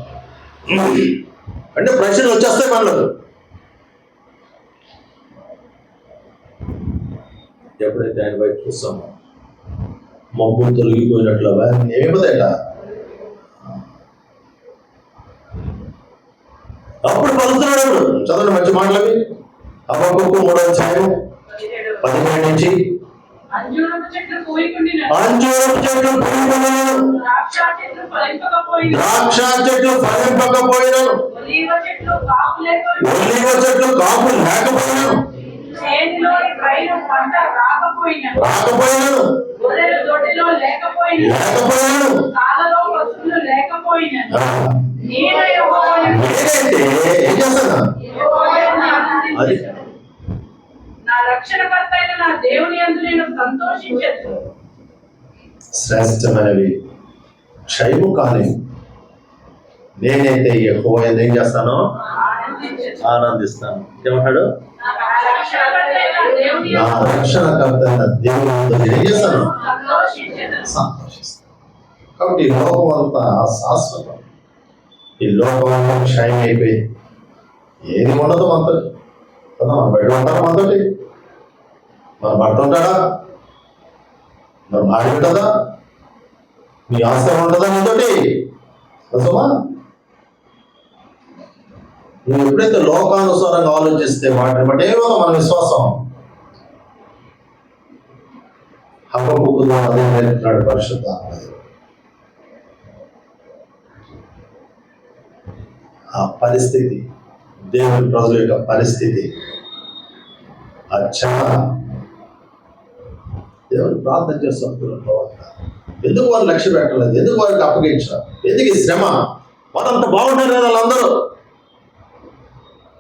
అంటే ప్రశ్నలు వచ్చేస్తాయి మనకు. ఎప్పుడైతే ఆయన బయట చూస్తామో మబ్బులు తొలగిపోయినట్లు అవన్నీ ఏమిపోతాయట. అప్పుడు పలుకుతున్నాడు. చదవండి మంచి మాటలవి. హబక్కు 3వ అధ్యాయం 17 నుంచి. అంజూరపు చెట్లు పూయకుండినను, ద్రాక్ష చెట్లు ఫలింపకపోయినను, ఒలీవ చెట్లు కాపు లేకపోయినను, చేతిలోని పైరు పంట రాకపోయినను, గొర్రెలు దొడ్డిలో లేకపోయినను, తాళలో పశువులు లేకపోయినను, నేను యెహోవాను ఏం చేస్తాను? అది నా రక్షణకర్త అయిన నా దేవుని యందు నేను సంతోషించదు. శ్రేష్టమైనవి క్షయము కాని నేనైతే యెహోవా యందు ఏం చేస్తానో ఆనందిస్తాను. ఏమంటాడు? నా రక్షణకర్త అయిన దేవుని నా యందు రక్షణకర్త అయిన దేవుని యందు నేను ఏం చేస్తాను? సంతోషిస్తాను. కాబట్టి ఈ లోకం అంతా శాశ్వతం. ఈ లోకం అంతా క్షయం అయిపోయి ఏది ఉండదు మనతో కదా. మన బయట ఉంటారా? మనతోటి మన భర్త ఉంటాడా? మన భార్య ఉంటుందా? మీ ఆస్తి ఉంటుందా నీతోటి? అసమా నువ్వు ఎప్పుడైతే లోకానుసారంగా ఆలోచిస్తే వాటిని బట్టి ఏమో మన విశ్వాసం. హబక్కు ద్వారా అదే నేర్పుతున్నాడు పరిశుద్ధాత్మ. ఆ పరిస్థితి, దేవుని ప్రజల యొక్క పరిస్థితి, ఆ క్షమ దేవుని ప్రార్థన చేస్తున్నారు. ఎందుకు వారు లక్ష్య పెట్టలేదు? ఎందుకు వారికి అప్పగించారు? ఎందుకు ఈ శ్రమ? వారంతా బాగుంటారు కదా, వాళ్ళందరూ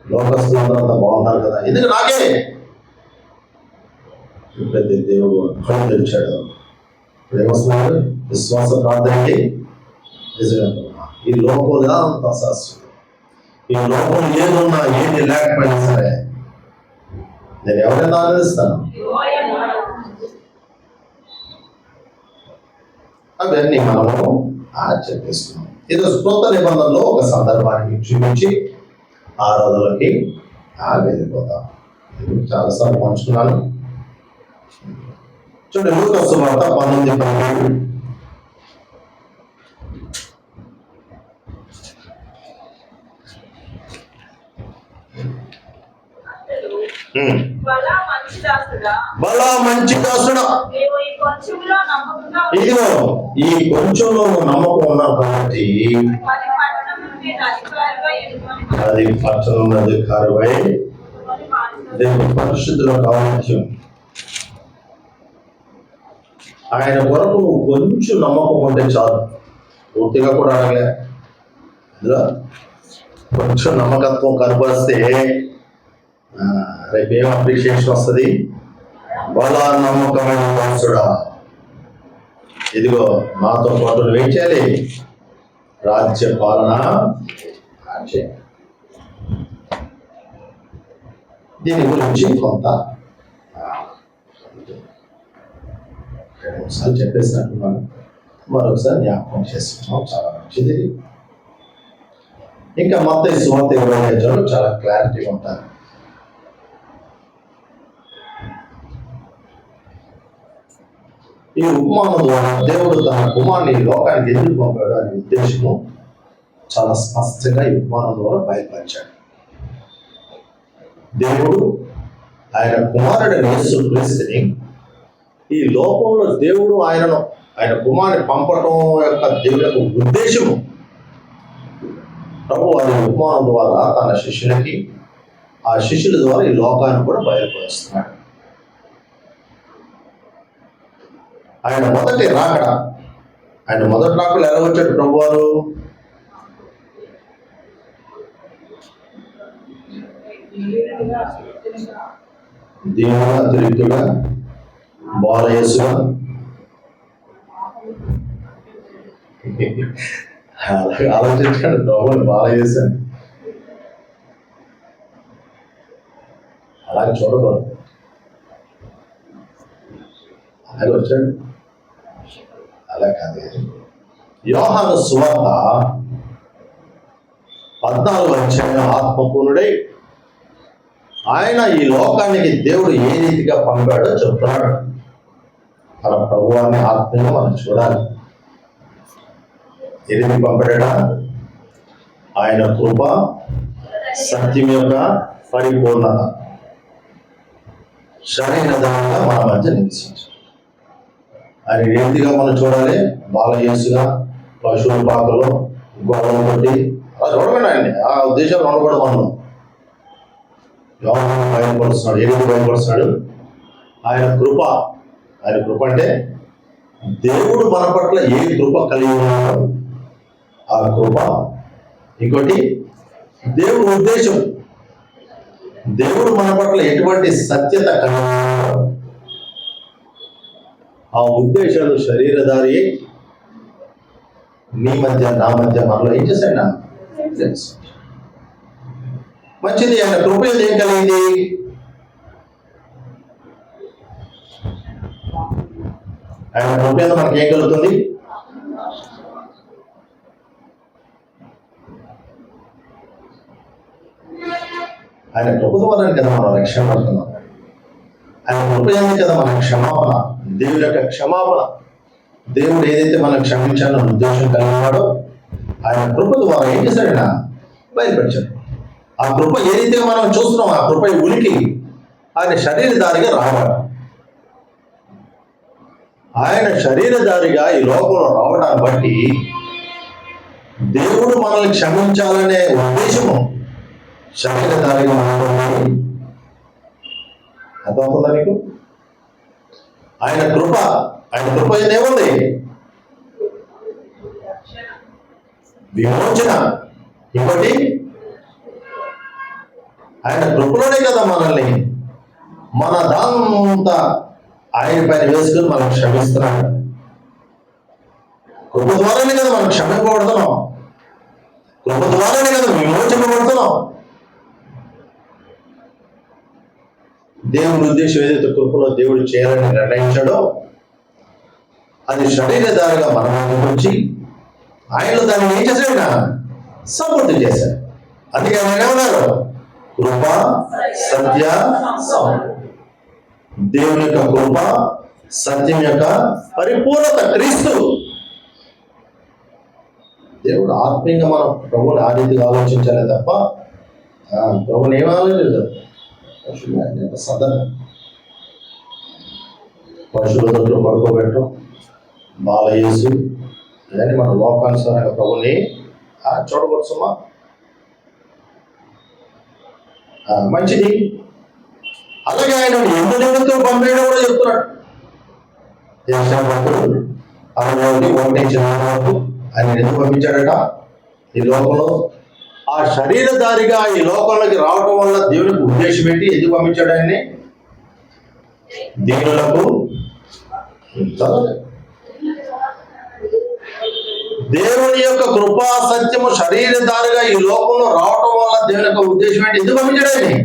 లోకస్తులందరూ అంతా బాగున్నారు కదా, ఎందుకు నాకే? ఎప్పుడైతే దేవుడు కళ్ళు తెరిచాడు, ఇప్పుడు ఏమొస్తున్నాడు? విశ్వాస ప్రార్థనకి నిజంగా ఈ లోపల అంత శాశ్వతం. ఈ లోపల ఏదున్నా ఏది లేకపోయినా సరే నేను ఎవరైనా ఆనందిస్తాను. అవన్నీ మనము ఆచరిస్తున్నాం. ఈరోజు కొత్త నిబంధనలో ఒక సందర్భానికి చూపించి ఆరాధనలకి వెళ్ళిపోతాం. చాలాసార్లు పంచుకున్నాను. చూడండి, లూకా సువార్త 19:12. బలా మంచి దాసుడా, బలా మంచి దాసుడా, నీవు ఈ కొంచెంలో నమ్మకంగా ఇదిగో ఈ కొంచెంలో నువ్వు నమ్మకం ఉన్నావు కాబట్టి పది పట్టణముల మీద అధికారిగా ఎన్నుకొని అది పట్టణం అధికారమై దేవుని పరిశుద్ధుల కావాల్యం. ఆయన కొరకు నువ్వు కొంచెం నమ్మకం ఉంటే చాలు. పూర్తిగా కూడా అడగలే, కొంచెం నమ్మకత్వం కనపరిస్తే రేపు ఏం అప్రిషియేషన్ వస్తుంది? బలా నమ్మకమైన దాసుడా, ఇదిగో నాతో పాటు నువ్వేం చేయాలి? రాజ్య పాలన చేయాలి. దీని గురించి కొంత ఒకసారి చెప్పేసినట్టున్నాను, మరొకసారి జ్ఞాపకం చేస్తున్నాం. చాలా మంచిది. ఇంకా మత్తయి సువార్త 25 చాలా క్లారిటీ ఉంటారు. ఈ ఉపమానం ద్వారా దేవుడు తన కుమారుని లోకానికి ఎందుకు పంపాడు అనే ఉద్దేశము చాలా స్పష్టంగా ఈ ఉపమానం ద్వారా బయలుపరిచాడు. దేవుడు ఆయన కుమారుడిని యేసుక్రీస్తుని ఈ లోకంలో దేవుడు ఆయన కుమారుని పంపటం యొక్క దేవుని యొక్క ఉద్దేశము ప్రభు వారి ఉపమానం ద్వారా తన శిష్యులకి, ఆ శిష్యుల ద్వారా ఈ లోకాన్ని కూడా బయలుపరుస్తున్నాడు. ఆయన మొదటి రాకడ, ఆయన మొదటి రాకలు ఎలా వచ్చాడు ప్రభు వారు? దేవుడు అతిరిక్తుగా, బాలయేసుగా, అలాగే ఆలోచించాడు ప్రభుని బాలయేసాను. అలాగే చూడకూడదు, అలాగే వచ్చాడు. అలా కాదు. యోహాను సువార్త 14 ఆత్మపూర్ణుడై ఆయన ఈ లోకానికి దేవుడు ఏ రీతిగా పంపాడో చెప్తున్నాడు. మన ప్రభువాన్ని ఆత్మీయంగా మనం చూడాలి. ఏ రీతి పంపాడా? ఆయన కృప సత్యం యొక్క పరిపూర్ణత శరీరధారంగా మన మధ్య నివసించాడు. ఆయన రీతిగా మనం చూడాలి. బాలయేసుగా పశువుల పాకలో గొడవలు కొట్టి అలా చూడకండి. ఆయన్ని ఆ ఉద్దేశంలో ఉండకూడదు. మనం యోహాను బయలుపరుస్తున్నాడు. ఏ రీతి బయలుపరుస్తున్నాడు? ఆయన కృప. ఆయన కృప అంటే దేవుడు మన పట్ల ఏ కృప కలిగి ఉన్నాడు ఆ కృప. ఇంకోటి దేవుడు ఉద్దేశం, దేవుడు మన పట్ల ఎటువంటి సత్యత కలిగి ఉన్నాడు ఆ ఉద్దేశాలు శరీరధారి నీ మధ్య నా మధ్య మనలో ఏం చేశాడు? తెలుసు. మంచిది. ఆయన కృప ఏం కలిగింది? ఆయన కృప మనకి ఏం కలుగుతుంది? ఆయన కృప ద్వారా కదా మనం రక్షణ పడుతున్నాం. ఆయన కృప కదా మన క్షమాపణ, దేవుడి యొక్క క్షమాపణ. దేవుడు ఏదైతే మనం క్షమించాలని ఉద్దేశం కలిగినాడో ఆయన కృప ద్వారా ఏం చేశాడైనా బయలుపరిచాడు. ఆ కృప ఏదైతే మనం చూస్తున్నాం, ఆ కృప ఉనికి ఆయన శరీరధారిగా రావాలి. ఆయన శరీరధారిగా ఈ లోకంలో రావడాన్ని బట్టి దేవుడు మనల్ని క్షమించాలనే ఉద్దేశము శరీరధారిగా మాట్లాడాలి. అర్థమవుతుందా మీకు? ఆయన కృప ఏముంది? విమోచన. ఇంకోటి ఆయన కృపలోనే కదా మనల్ని మన దాంతా ఆయన పైన వేసుకుని మనం క్షమిస్తున్నాడు. కృప ద్వారానే కదా మనం క్షమింపబడుతున్నాం. కృప ద్వారానే కదా విమోచింపబడుతున్నాం. దేవుని ఉద్దేశం ఏదైతే కృపలో దేవుడు చేయాలని నిర్ణయించాడో అది శరీరధారిగా మనం వచ్చి ఆయనలో దాన్ని ఏం చేశాడు? సంపూర్తి చేశాడు. అందుకే ఆయన ఏమన్నారు? కృప సత్య దేవుని యొక్క కృప సత్యం యొక్క పరిపూర్ణత క్రీస్తు. దేవుడు ఆత్మీయంగా మనం ప్రభుని ఆ రీతిగా ఆలోచించాలి తప్ప ప్రభుని ఏం ఆలోచించదు. ఎంత సదన పశువుల దగ్గర పడుకోబెట్టం బాలయేసు ఇవన్నీ మన లోకానుసారంగా ప్రభుని చూడకూడదుమా. మంచిది. అలాగే ఆయన ఎందుకు పంపేయడం కూడా చెప్తున్నాడు. 61 ఆయన ఎందుకు పంపించాడట? ఈ లోకంలో ఆ శరీరధారిగా ఈ లోకంలోకి రావటం వల్ల దేవునికి ఉద్దేశం ఏంటి? ఎందుకు పంపించాడు ఆయన్ని? దీనులకు దేవుని యొక్క కృపా సత్యము శరీరధారిగా ఈ లోకంలో రావటం వల్ల దేవుని యొక్క ఉద్దేశం ఏంటి? ఎందుకు పంపించాడు ఆయన్ని?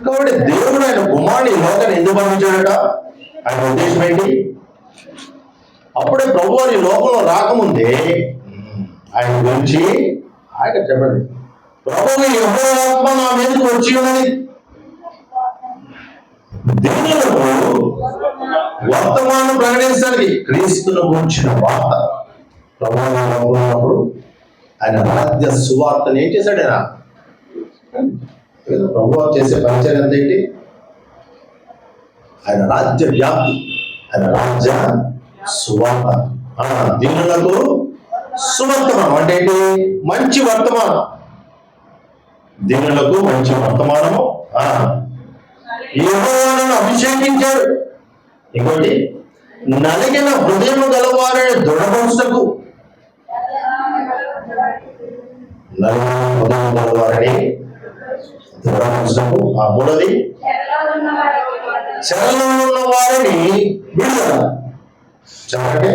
కాబట్టి దేవుడు ఆయన కుమారుని లోకాన్ని ఎందుకు పంపించాడట? ఆయన ఉద్దేశం ఏంటి? అప్పుడే ప్రభు వారి లోకంలో రాకముందే ఆయన గురించి ఆయన చెప్పండి, ప్రభువు యెహోవా ఆత్మ నా మీదకు వచ్చి ఉన్నది, దీనులకు వర్తమానం ప్రకటించడానికి, క్రీస్తును గురించిన వార్త. ప్రభువు ఉన్నప్పుడు ఆయన రాజ్య సువార్తను ఏం చేశాడు? ఆయన ప్రభు చేసే పరిచయం ఎంత ఏంటి? ఆయన రాజ్య వ్యాప్తి, ఆయన రాజ్య సువార్త. దీనులకు సువర్తమానం అంటే ఏంటి? మంచి వర్తమానం. దీనులకు మంచి వర్తమానము. యెహోవాను అభిషేకించాడు. ఇంకోటి, నలిగిన హృదయము గలవారిని దృఢపరుచుటకు, నలిగిన హృదయం గలవారిని దృఢపరుచుటకు. మూడోది, చెరలో ఉన్న వారిని విడుదల. అంటే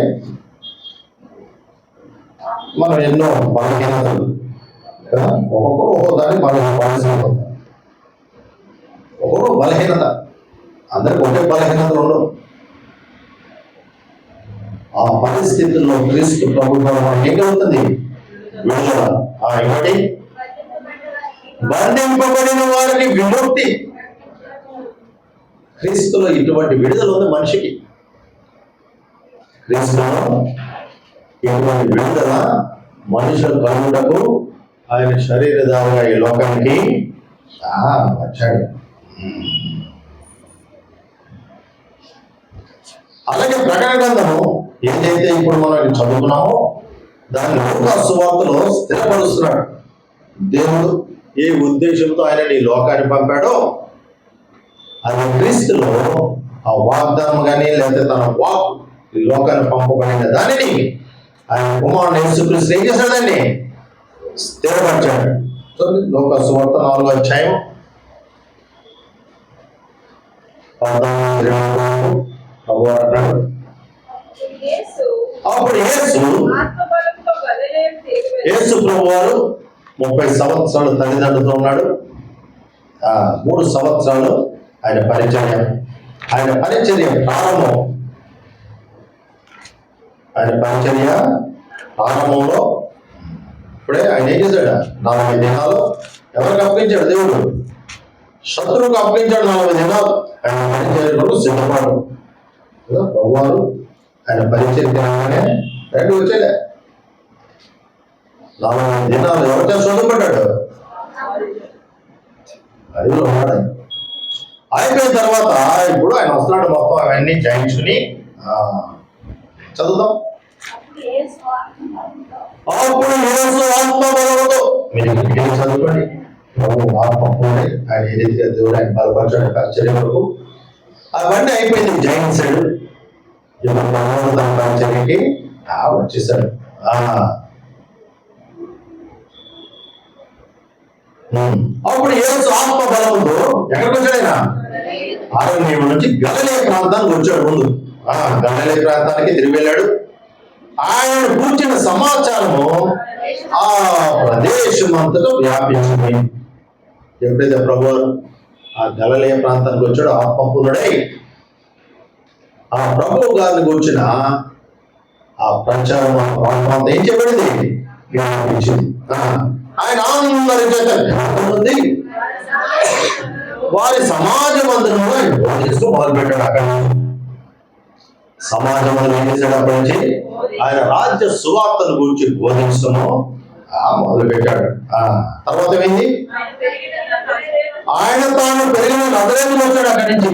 మనం ఎన్నో బలహీనతలు కదా, ఒక్కొక్కరు దాన్ని బలహీనత, ఒక్కొక్కరు బలహీనత. అందరికి ఒకే బలహీనతలు ఉండవు. ఆ పరిస్థితుల్లో క్రీస్తు ప్రభుత్వం ఏం కలుగుతుంది? విడుదల. ఇంకోటి, బంధింపబడిన వారికి విముక్తి. క్రీస్తులో ఇటువంటి విడుదల ఉంది మనిషికి. క్రీస్తులో ఇటువంటి విడుదల మనుషులు కలుగుటకు ఆయన శరీరధారిగా ఈ లోకానికి వచ్చాడు. అలాగే ప్రకటన గ్రంథము ఏదైతే ఇప్పుడు మనం చదువుకున్నామో దాన్ని లూకా సువార్తలో స్థిరపరుస్తున్నాడు. దేవుడు ఏ ఉద్దేశంతో ఆయన ఈ లోకాన్ని పంపాడో ఆయన క్రీస్తులో ఆ వాగ్దానం కానీ లేకపోతే తన వాక్ ఈ లోకాన్ని పంపబడిన దానిని ఆయన కుమారుడు యేసుక్రీస్తు ఏం చేశాడండి? స్థిరపరిచాడు. లూకా సువార్త 4వ అధ్యాయం 14 అన్నాడు. అప్పుడు యేసు ప్రభువారు 30 సంవత్సరాలు తల్లిదండ్రులతో ఉన్నాడు. 3 సంవత్సరాలు ఆయన పరిచర్య ప్రారంభం. ఆయన పరిచర్య ప్రారంభంలో ఇప్పుడే ఆయన ఏం చేశాడు? 40 దినాలు ఎవరికి అప్పగించాడు? దేవుడు శత్రువుకు అప్పగించాడు. 40 దినాలు ఆయన పరిచర్యలో సిద్ధపడు. ప్రభువారు ఆయన పరిచర్యగానే రెండు వచ్చేలే. 40 దినాలు ఎవరితో చదువుపడ్డాడు? అడవిలో ఉన్నాడు. అయిపోయిన తర్వాత ఇప్పుడు ఆయన వస్తున్నాడు. మొత్తం అవన్నీ జయించుకుని చదువుతాం. అప్పుడు యేసు ఆత్మ బలముతో, మీరు చదువుకోండి. ప్రభు ఆత్మ ఆయన ఏదైతే దేవుడు ఆయన బలపరచాడు పరిచర్య వరకు అవన్నీ అయిపోయింది. జయించాడు. ఇప్పుడు పరిచర్యకి వచ్చేసాడు. అప్పుడు యేసు ఆత్మ బలముతో ఎక్కడికి వచ్చాడు? ఆయన అరణ్యం నుంచి గలిలయ ప్రాంతానికి వచ్చాడు. ముందు గలిలయ ప్రాంతానికి తిరిగి వెళ్ళాడు. ఆయన కూర్చున్న సమాచారము ఆ ప్రదేశం అంతటా వ్యాపించింది. ఎప్పుడైతే ప్రభు ఆ గలిలయ ప్రాంతానికి వచ్చాడో ఆత్మపూర్ణుడై ఆ ప్రభు గారిని కూర్చున్న ఆ ప్రచారం ప్రాంతం ఏం చెప్పబడింది? వ్యాపించింది. ఆయన అందరి చేత ఉంది. వారి సమాజ మందిరంలో ఆయన బోధిస్తూ మొదలుపెట్టాడు. అక్కడ సమాజ మందిరం ఏం చేశాడు? అప్పటి నుంచి ఆయన రాజ్య సువార్తను గురించి బోధించడము మొదలు పెట్టాడు. తర్వాత ఏమైంది? ఆయన తాను పెరిగిన నజరేతుకు వచ్చాడు. అక్కడి నుంచి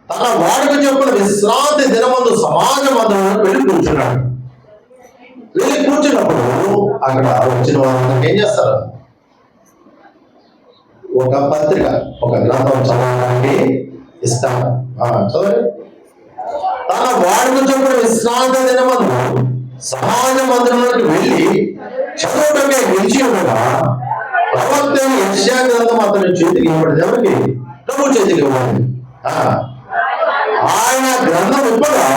తన వాడికి చెప్పిన విశ్రాంతి దినమందు సమాజ మందిరంలో వెళ్ళి కూర్చున్నాడు. వెళ్ళి కూర్చున్నప్పుడు అక్కడ వచ్చిన వాళ్ళకి ఏం చేస్తారు? ఒక పత్రిక, ఒక గ్రంథం చదవడానికి ఇస్తాను. చదవండి. తన వాడికి చెప్పిన విశ్రాంతి దినమందు సమాజ మందిరంలోకి వెళ్ళి చదవటమే నిలిచి ఉండగా ప్రవక్త యెషయా గ్రంథం అతని చేతికి ఇవ్వబడింది. ఎవరికి? ప్రభు చేతికి ఇవ్వబడింది. ఆయన గ్రంథం ఇవ్వగా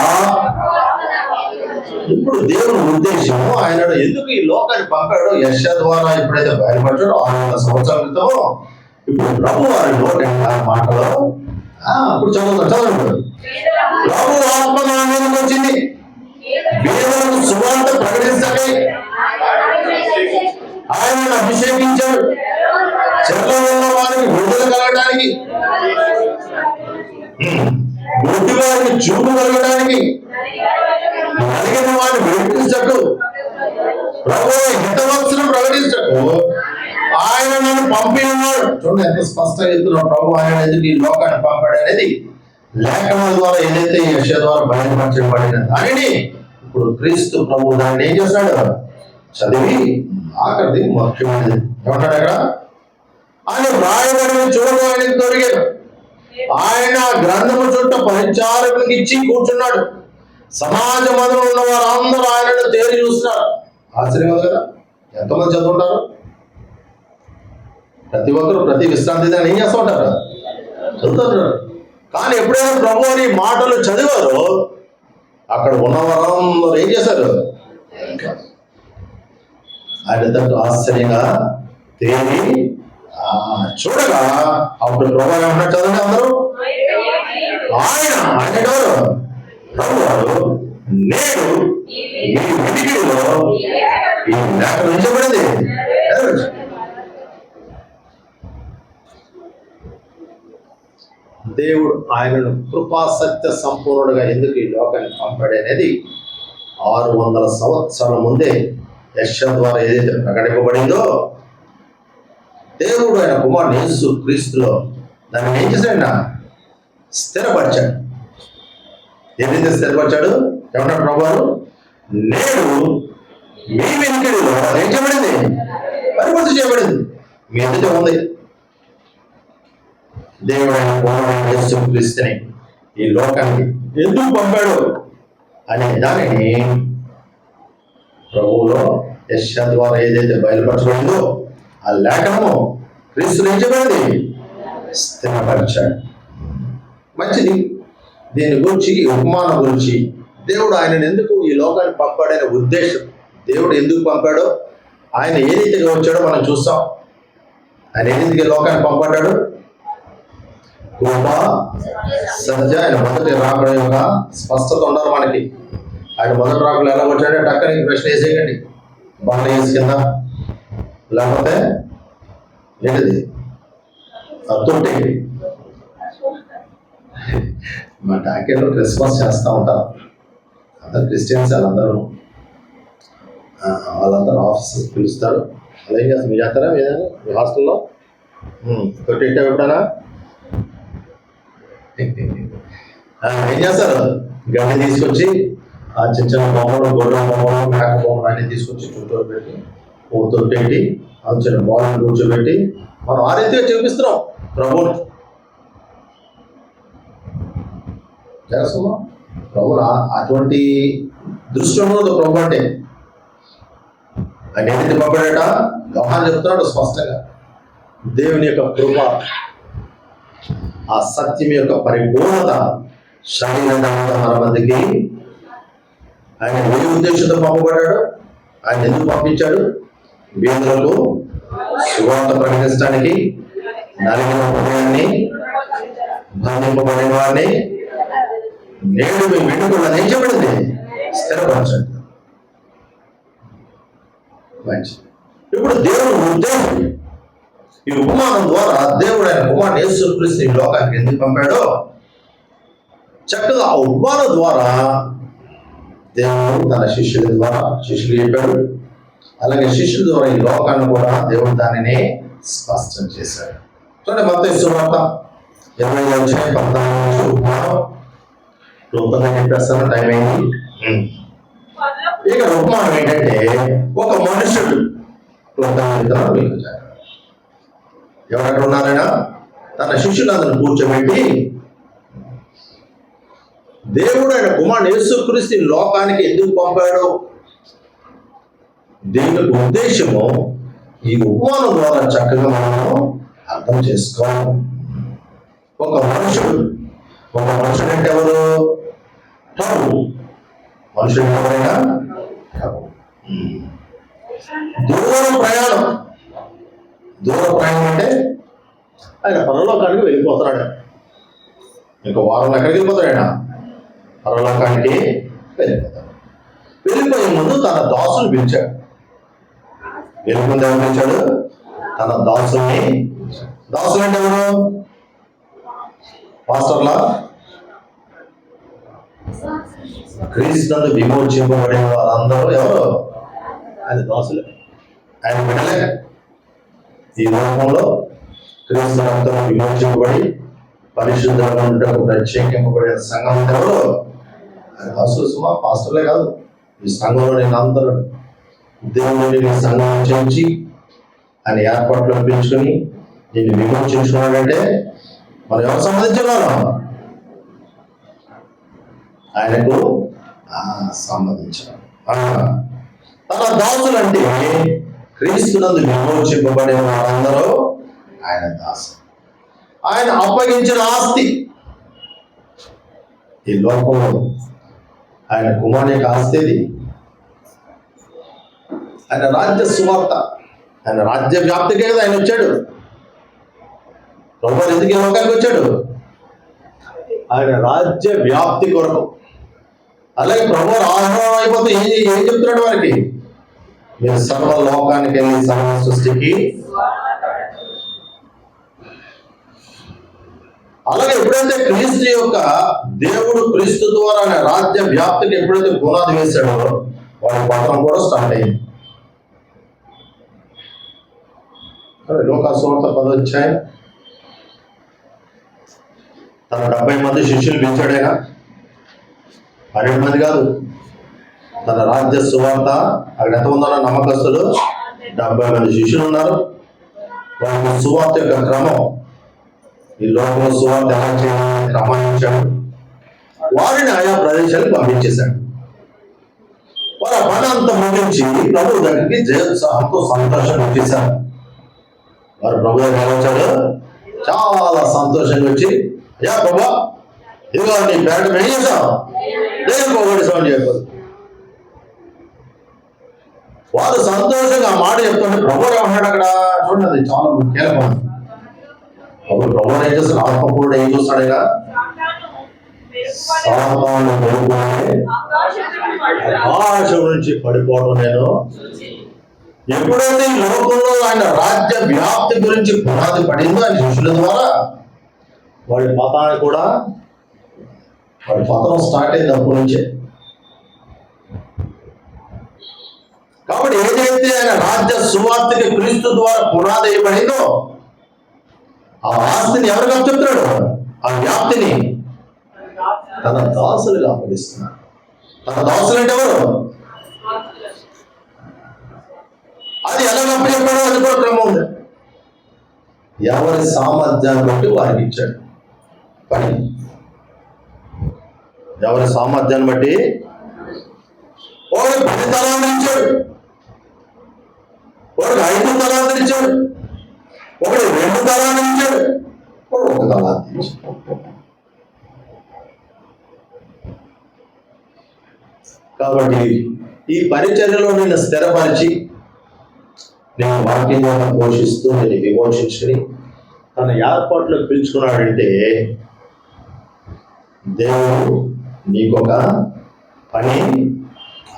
ఇప్పుడు దేవుని ఉద్దేశం ఆయన ఎందుకు ఈ లోకాన్ని పంపాడో యెషయా ద్వారా ఎప్పుడైతే బయలుపడ్డాడో 600 సంవత్సరాల క్రితం, ఇప్పుడు ప్రభు వారి నోటి మాటలో అప్పుడు చదవండి. ప్రభు ఆత్మ నా మీదకి వచ్చింది, వేదనకు సువార్త ప్రకటించకే ఆయన అభిషేకించాడు, చెట్ల ఉన్న వారికి విడుదల కలగడానికి, గుడ్డి వారికి చూపు కలగడానికి, నలిగిన వారిని విడిపించటకు, ప్రభు హితవత్సరం ప్రకటించటకు ఆయన నన్ను పంపి ఉన్నాడు. చూడండి ఎంత స్పష్టంగా చెప్తున్నాడు. ప్రభు ఆయన ఎందుకు ఈ లోకాన్ని పంపాడు అనేది లేఖనాల ద్వారా ఏదైతే యెషయా ద్వారా బయలుపరచబడిన దానిని ఇప్పుడు క్రీస్తు ప్రభు దాన్ని ఏం చేస్తాడు? చదివి ఆఖరిది ముఖ్యమైనది ఏమంటాడు అక్కడ? ఆయన వ్రాయబడిన చూడగా ఆయనకు దొరికాడు. ఆయన గ్రంథము చుట్టూ పరిచారకులకు ఇచ్చి కూర్చున్నాడు. సమాజ మందిరంలో ఉన్న వారందరూ ఆయనను తేరి చూస్తున్నారు. ఆశ్చర్యం కదా? ఎంతమంది చదువుకుంటారు? ప్రతి ఒక్కరు ప్రతి విశ్రాంతి దాన్ని ఏం చేస్తూ ఉంటారు? చదువుతుంటారు. కానీ ఎప్పుడైనా ప్రభు అని మాటలు చదివారో అక్కడ ఉన్నవారందరూ ఏం చేశారు? ఆయన తట్టు ఆశ్చర్యంగా తేరి చూడగా అప్పుడు ప్రభు ఏమన్నా చదవండి అందరూ. ఆయన ఎవరు? ప్రభు వారు నేను మీ విడిగిలో ఈ లేఖ ఉంచబడింది. దేవుడు ఆయనను కృపా సత్య సంపూర్ణుడుగా ఎందుకు ఈ లోకాన్ని పంపాడు అనేది 600 సంవత్సరాల ముందే యెషయా ద్వారా ఏదైతే ప్రకటింపబడిందో దేవుడు ఆయన కుమారుడు యేసు క్రీస్తులో దాన్ని ఏం చేశాడు? స్థిరపరిచాడు. ఏదైతే స్థిరపరిచాడు? ఏమన్నాడు ప్రభువారు? నేను మీ వెనుకడిలో ఏం చేయబడింది? పరిపూర్తి చేయబడింది. మీ ఎదుట ఉంది. దేవుడు ఆయన కుమారుడు యేసు క్రీస్తుని ఈ లోకానికి ఎందుకు పంపాడు అనే దానిని ప్రభువులో యెషయా ద్వారా ఏదైతే బయలుపరచబడిందో ఆ లేఖనము క్రీస్తుని ఏం చేయబడింది? స్థిరపరిచాడు. మంచిది. దీని గురించి ఉపమానం గురించి దేవుడు ఆయనను ఎందుకు ఈ లోకాన్ని పంపాడనే ఉద్దేశం, దేవుడు ఎందుకు పంపాడో, ఆయన ఏ రీతిగా వచ్చాడో మనం చూస్తాం. ఆయన ఏ రీతిగా లోకాన్ని పంపడ్డాడు? కృప సత్య ఆయన మొదటి రాకడ యొక్క స్పష్టత ఉండాలి మనకి. ఆయన మొదటి రాకులు ఎలా వచ్చాడే టక్కని ప్రశ్న వేసేయండి. బాగా వేసి కింద లేకపోతే ఏంటిది అత్తుంటే మా టాకెట్లో క్రిస్మస్ చేస్తూ ఉంటారు. అందరు క్రిస్టియన్స్ వాళ్ళందరూ ఆఫీస్ పిలుస్తారు. అలాగే చేస్తారు. మీరు చేస్తారా? ఏదైనా మీ హాస్టల్లో తొట్టెట్టావు ఎప్పుడైనా? ఏం చేస్తారు? గడ్డి తీసుకొచ్చి ఆ చిన్న చిన్న బొమ్మలు, గొర్రె బొమ్మలు, మేక బొమ్మలు అన్ని తీసుకొచ్చి చుట్టూ పెట్టి ఓ తొట్టెట్టి ఆ చిన్న బాల్ని కూర్చోబెట్టి మనం ఆ రీతిగా చూపిస్తున్నాం ప్రభుని. చేస్తున్నాం ప్రభు అటువంటి దృష్టి ఉండదు ప్రభు అంటే. ఆయన ఏదైతే పంపాడట యోహాను చెప్తున్నాడు స్పష్టంగా. దేవుని యొక్క కృప, ఆ సత్యం యొక్క పరిపూర్ణత శరీరంగా మన మందికి ఆయన ఏ ఉద్దేశంతో పంపబడ్డాడు? ఆయన ఎందుకు పంపించాడు? బీదలకు సువార్త ప్రకటించడానికి, నలిగిన హృదయాన్ని, బంధింపబడిన వారిని నేడు మీ వెనుకలు నిలిచబడింది స్థిరపరచండి. మంచి. ఇప్పుడు దేవుని ఉద్దేశం ఈ ఉపమానం ద్వారా దేవుడు ఆయన కుమారుని యేసుక్రీస్తు ఈ లోకానికి ఎందుకు పంపాడో చక్కగా ఆ ఉపమానం ద్వారా దేవుడు తన శిష్యుల ద్వారా శిష్యులు చెప్పాడు. అలాగే శిష్యుల ద్వారా ఈ లోకాన్ని కూడా దేవుడు దానిని స్పష్టం చేశాడు. చూడండి మత్తయి సువార్త 20:19 ఉపమానం రూపంగా చెప్పేస్తాను, టైం అయింది. ఇక ఉపమానం ఏంటంటే ఒక మనుషుడు విత్తనాలు వెలుగుతాడు. ఎవరెక్కడ ఉన్నారైనా తన శిష్యులందరిని కూర్చోబెట్టి దేవుడు ఆయన కుమారుడు యేసుక్రీస్తు లోకానికి ఎందుకు పంపాడు, దేవునికి ఉద్దేశము ఈ ఉపమానం ద్వారా చక్కగా మనము అర్థం చేసుకోవాలి. ఒక మనుషుడు అంటే ఎవరు? ప్రభు. మనుషుడు ఎవరైనా దూర ప్రయాణం అంటే ఆయన పరలోకానికి వెళ్ళిపోతున్నాడు. ఇంకా వారం ఎక్కడికి వెళ్ళిపోతాడు? ఆయన పరలోకానికి వెళ్ళిపోతాడు. వెళ్ళిపోయే ముందు తన దాసుని పిలిచాడు. వెళ్ళిపోతే ఎవరు పిలిచాడు? తన దాసుని. దాసులు అంటే ఎవరు? పాస్టర్లా? క్రీస్తునందు విమోచింపబడిన వారందరూ ఎవరు? ఆయన దాసులే, ఆయన బిడ్డలే. ఈ లోకంలో క్రీస్తు రక్తంలో విమోచింపబడి పరిశుద్ధంగా ఉండటకు ప్రత్యేకింపబడిన సంఘం ఎవరు? ఆయన దాసులు. సుమా పాస్టర్లే కాదు, ఈ సంఘంలో నేను అందరూ దేవుడిని నీ సంఘం చేయించి ఆయన ఏర్పాట్లు పెంచుకొని దీన్ని విమోచించుకున్నాడంటే మనం ఎవరు సంబంధించిన వాళ్ళం? ఆయనకు సంబంధించిన తన దాసులు అంటే క్రీస్తునందు విమోచింపబడిన వారందరూ ఆయన దాసు. ఆయన అప్పగించిన ఆస్తి ఈ లోకంలో ఆయన కుమారుని యొక్క ఆస్తి. ఆయన రాజ్య సువార్త, ఆయన రాజ్య వ్యాప్తికే కదా ఆయన వచ్చాడు. ప్రభు ఎందుకు ఈ లోకానికి వచ్చాడు? ఆయన రాజ్య వ్యాప్తి కొరకు. అలాగే ప్రభు ఆహ్వానం అయిపోతే ఏం చెప్తున్నాడు వారికి? మీరు సర్వ లోకానికి వెళ్ళి సర్వ సృష్టికి. అలాగే ఎప్పుడైతే క్రీస్తు యొక్క దేవుడు క్రీస్తు ద్వారా ఆయన రాజ్య వ్యాప్తికి ఎప్పుడైతే పునాది వేశాడో వాడి పత్రం కూడా స్టార్ట్ అయింది. లోకాసువార్త 10వ అధ్యాయం. తన 70 మంది శిష్యులు పిలిచాడైనా, 12 మంది కాదు. తన రాజ్య సువార్త అక్కడ ఎంతమంది ఉన్నారు? నమ్మకస్తులు 70 మంది శిష్యులు ఉన్నారు. వాళ్ళకి సువార్త యొక్క క్రమం, ఈ లోకంలో సువార్త ఎలా చేయాలని క్రమాన్ని ఇచ్చాడు. వారిని ఆయా ప్రదేశాలకు పంపించేశాడు. వారు ఆ పని అంతా ముగించి ప్రభు దగ్గరికి జయోత్సాహంతో సంతోషంగా వచ్చేశారు. వారు ప్రభు దగ్గర వచ్చాడు, చాలా సంతోషంగా వచ్చి, అయ్యా ప్రభా ఇదిగో నీ పేట ఏం చేశావు? దేవునికి ఒకటి సౌండ్ చెప్పదు. వారు సంతోషంగా మాట చెప్తుంటే ప్రభు ఏమన్నాడు అక్కడ? చూడండి, అది చాలా కీలకం. అప్పుడు ప్రభు ఏం చేస్తాడు? ఆత్మపూర్ణుడు ఏం చూస్తాడు? ఇక సాతాను మెరుగునే ఆకాశం నుంచి పడిపోవడం నేను. ఎప్పుడైతే ఈ లోకంలో ఆయన రాజ్య వ్యాప్తి గురించి పునాది పడిందో ఆయన శిష్యుల ద్వారా, వాడి మతాన్ని కూడా వాడి పతనం స్టార్ట్ అయింది అప్పటి నుంచే. కాబట్టి ఏదైతే ఆయన రాజ్య సువార్తకి క్రీస్తు ద్వారా పునాది వేయబడిందో ఆ ఆస్తిని ఎవరికి అప్పచెప్తున్నాడు? ఆ వ్యాప్తిని తన దాసులుగా అప్పగిస్తున్నాడు. తన దాసులు అంటే ఎవరు? అది ఎలా అప్పచెప్పాడో అది కూడా క్రమం ఉంది. ఎవరి సామర్థ్యాన్ని బట్టి వారికి ఇచ్చాడు పని. ఎవరి సామర్థ్యాన్ని బట్టి వాడు 10 తలాంతులు ఇచ్చాడు, వాడు 5 తలాంతులు ఇచ్చాడు, ఒకడు 2 తలాంతులు ఇచ్చాడు, వాడు 1 తలాంతు ఇచ్చాడు. కాబట్టి ఈ పరిచర్యలో నేను స్థిరపరిచి నేను వాక్యం ద్వారా పోషిస్తూ నేను విమోచించుకుని తన ఏర్పాట్లో పిలుచుకున్నాడంటే దేవుడు నీకొక పని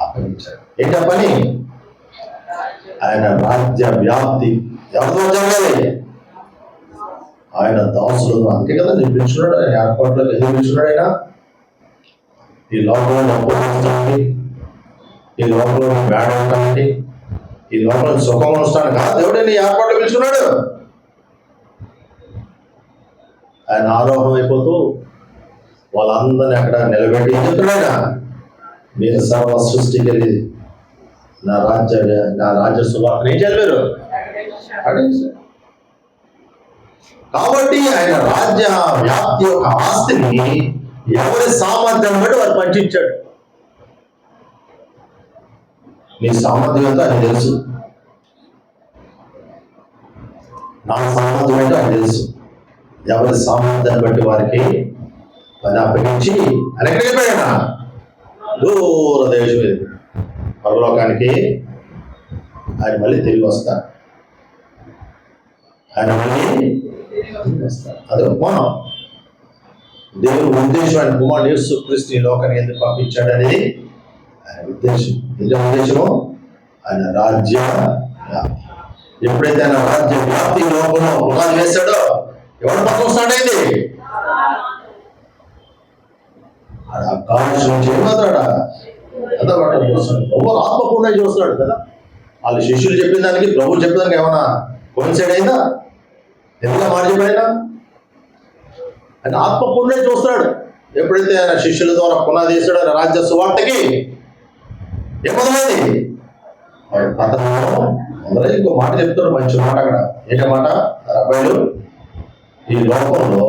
అప్పగించాడు. ఏంటా పని? ఆయన రాజ్య వ్యాప్తి ఎవరితో జరగాలి? ఆయన దాసులు, అందుకే కదా నేను పిలుచున్నాడు, ఆయన ఏర్పాట్లోకి ఎందుకు పిలుచున్నాడు? ఆయన ఈ లోకంలో ఉపయోగించడానికి, ఈ లోకంలో వేడ ఉండడానికి, ఈ లోకంలో సుఖం ఉంచడానికి కాదు దేవుడు నీ ఏర్పాట్లు పిలుచుకున్నాడు. ఆయన ఆరోహణం అయిపోతూ వాళ్ళందరినీ అక్కడ నిలబెట్టి ఏం చెప్తున్నాడు? మీరు సర్వ సృష్టికి వెళ్ళి నా రాజ్య సువార్తను ఏం చదివారు? కాబట్టి ఆయన రాజ్య వ్యాప్తి యొక్క ఆస్తిని ఎవరి సామర్థ్యం బట్టి వారు పంచించాడు. నీ సామర్థ్యం ఏంటో ఆయన తెలుసు, నా సామర్థ్యం ఏంటో ఆయన తెలుసు. ఎవరి సామర్థ్యాన్ని బట్టి వారికి పని అప్పగించి ఆయన ఎక్కడికి వెళ్ళిపోయాడా? దూర దేశం పరలోకానికి ఆయన మళ్ళీ తిరిగి వస్తాడు. ఆయన మళ్ళీ వస్తాడు. అదే ఉపమానం. దేవుని ఉద్దేశం ఆయన కుమారుడు యేసుక్రీస్తు ఈ లోకాన్ని ఎందుకు పంపించాడు అనేది ఆయన ఉద్దేశం. నిజ ఉద్దేశము ఆయన రాజ్య వ్యాప్తి. ఎప్పుడైతే ఆయన రాజ్య వ్యాప్తి లోకంలో పునాది వేశాడో ఎవరు పక్కన స్టార్ట్ అయింది? ఆకాశం నుంచి ఏమవుతాడా చదవటం చూస్తాడు. ఎవరు ఆత్మపూర్ణ చూస్తున్నాడు కదా. వాళ్ళు శిష్యులు చెప్పిన దానికి ప్రభువు చెప్పిన దానికి ఏమన్నా కోయిన్సైడ్ అయిందా? ఎంత మాట చెప్పాడైనా ఆయన ఆత్మపూర్ణ చూస్తున్నాడు. ఎప్పుడైతే ఆయన శిష్యుల ద్వారా పునాది వేసాడు ఆయన రాజ్య సువార్తకి ఏమొదలైంది? పతనంలో మొదలై ఇంకో మాట చెప్తాడు, మంచి మాట అక్కడ. ఏంటమాట? అబ్బాయిలు ఈ లోకంలో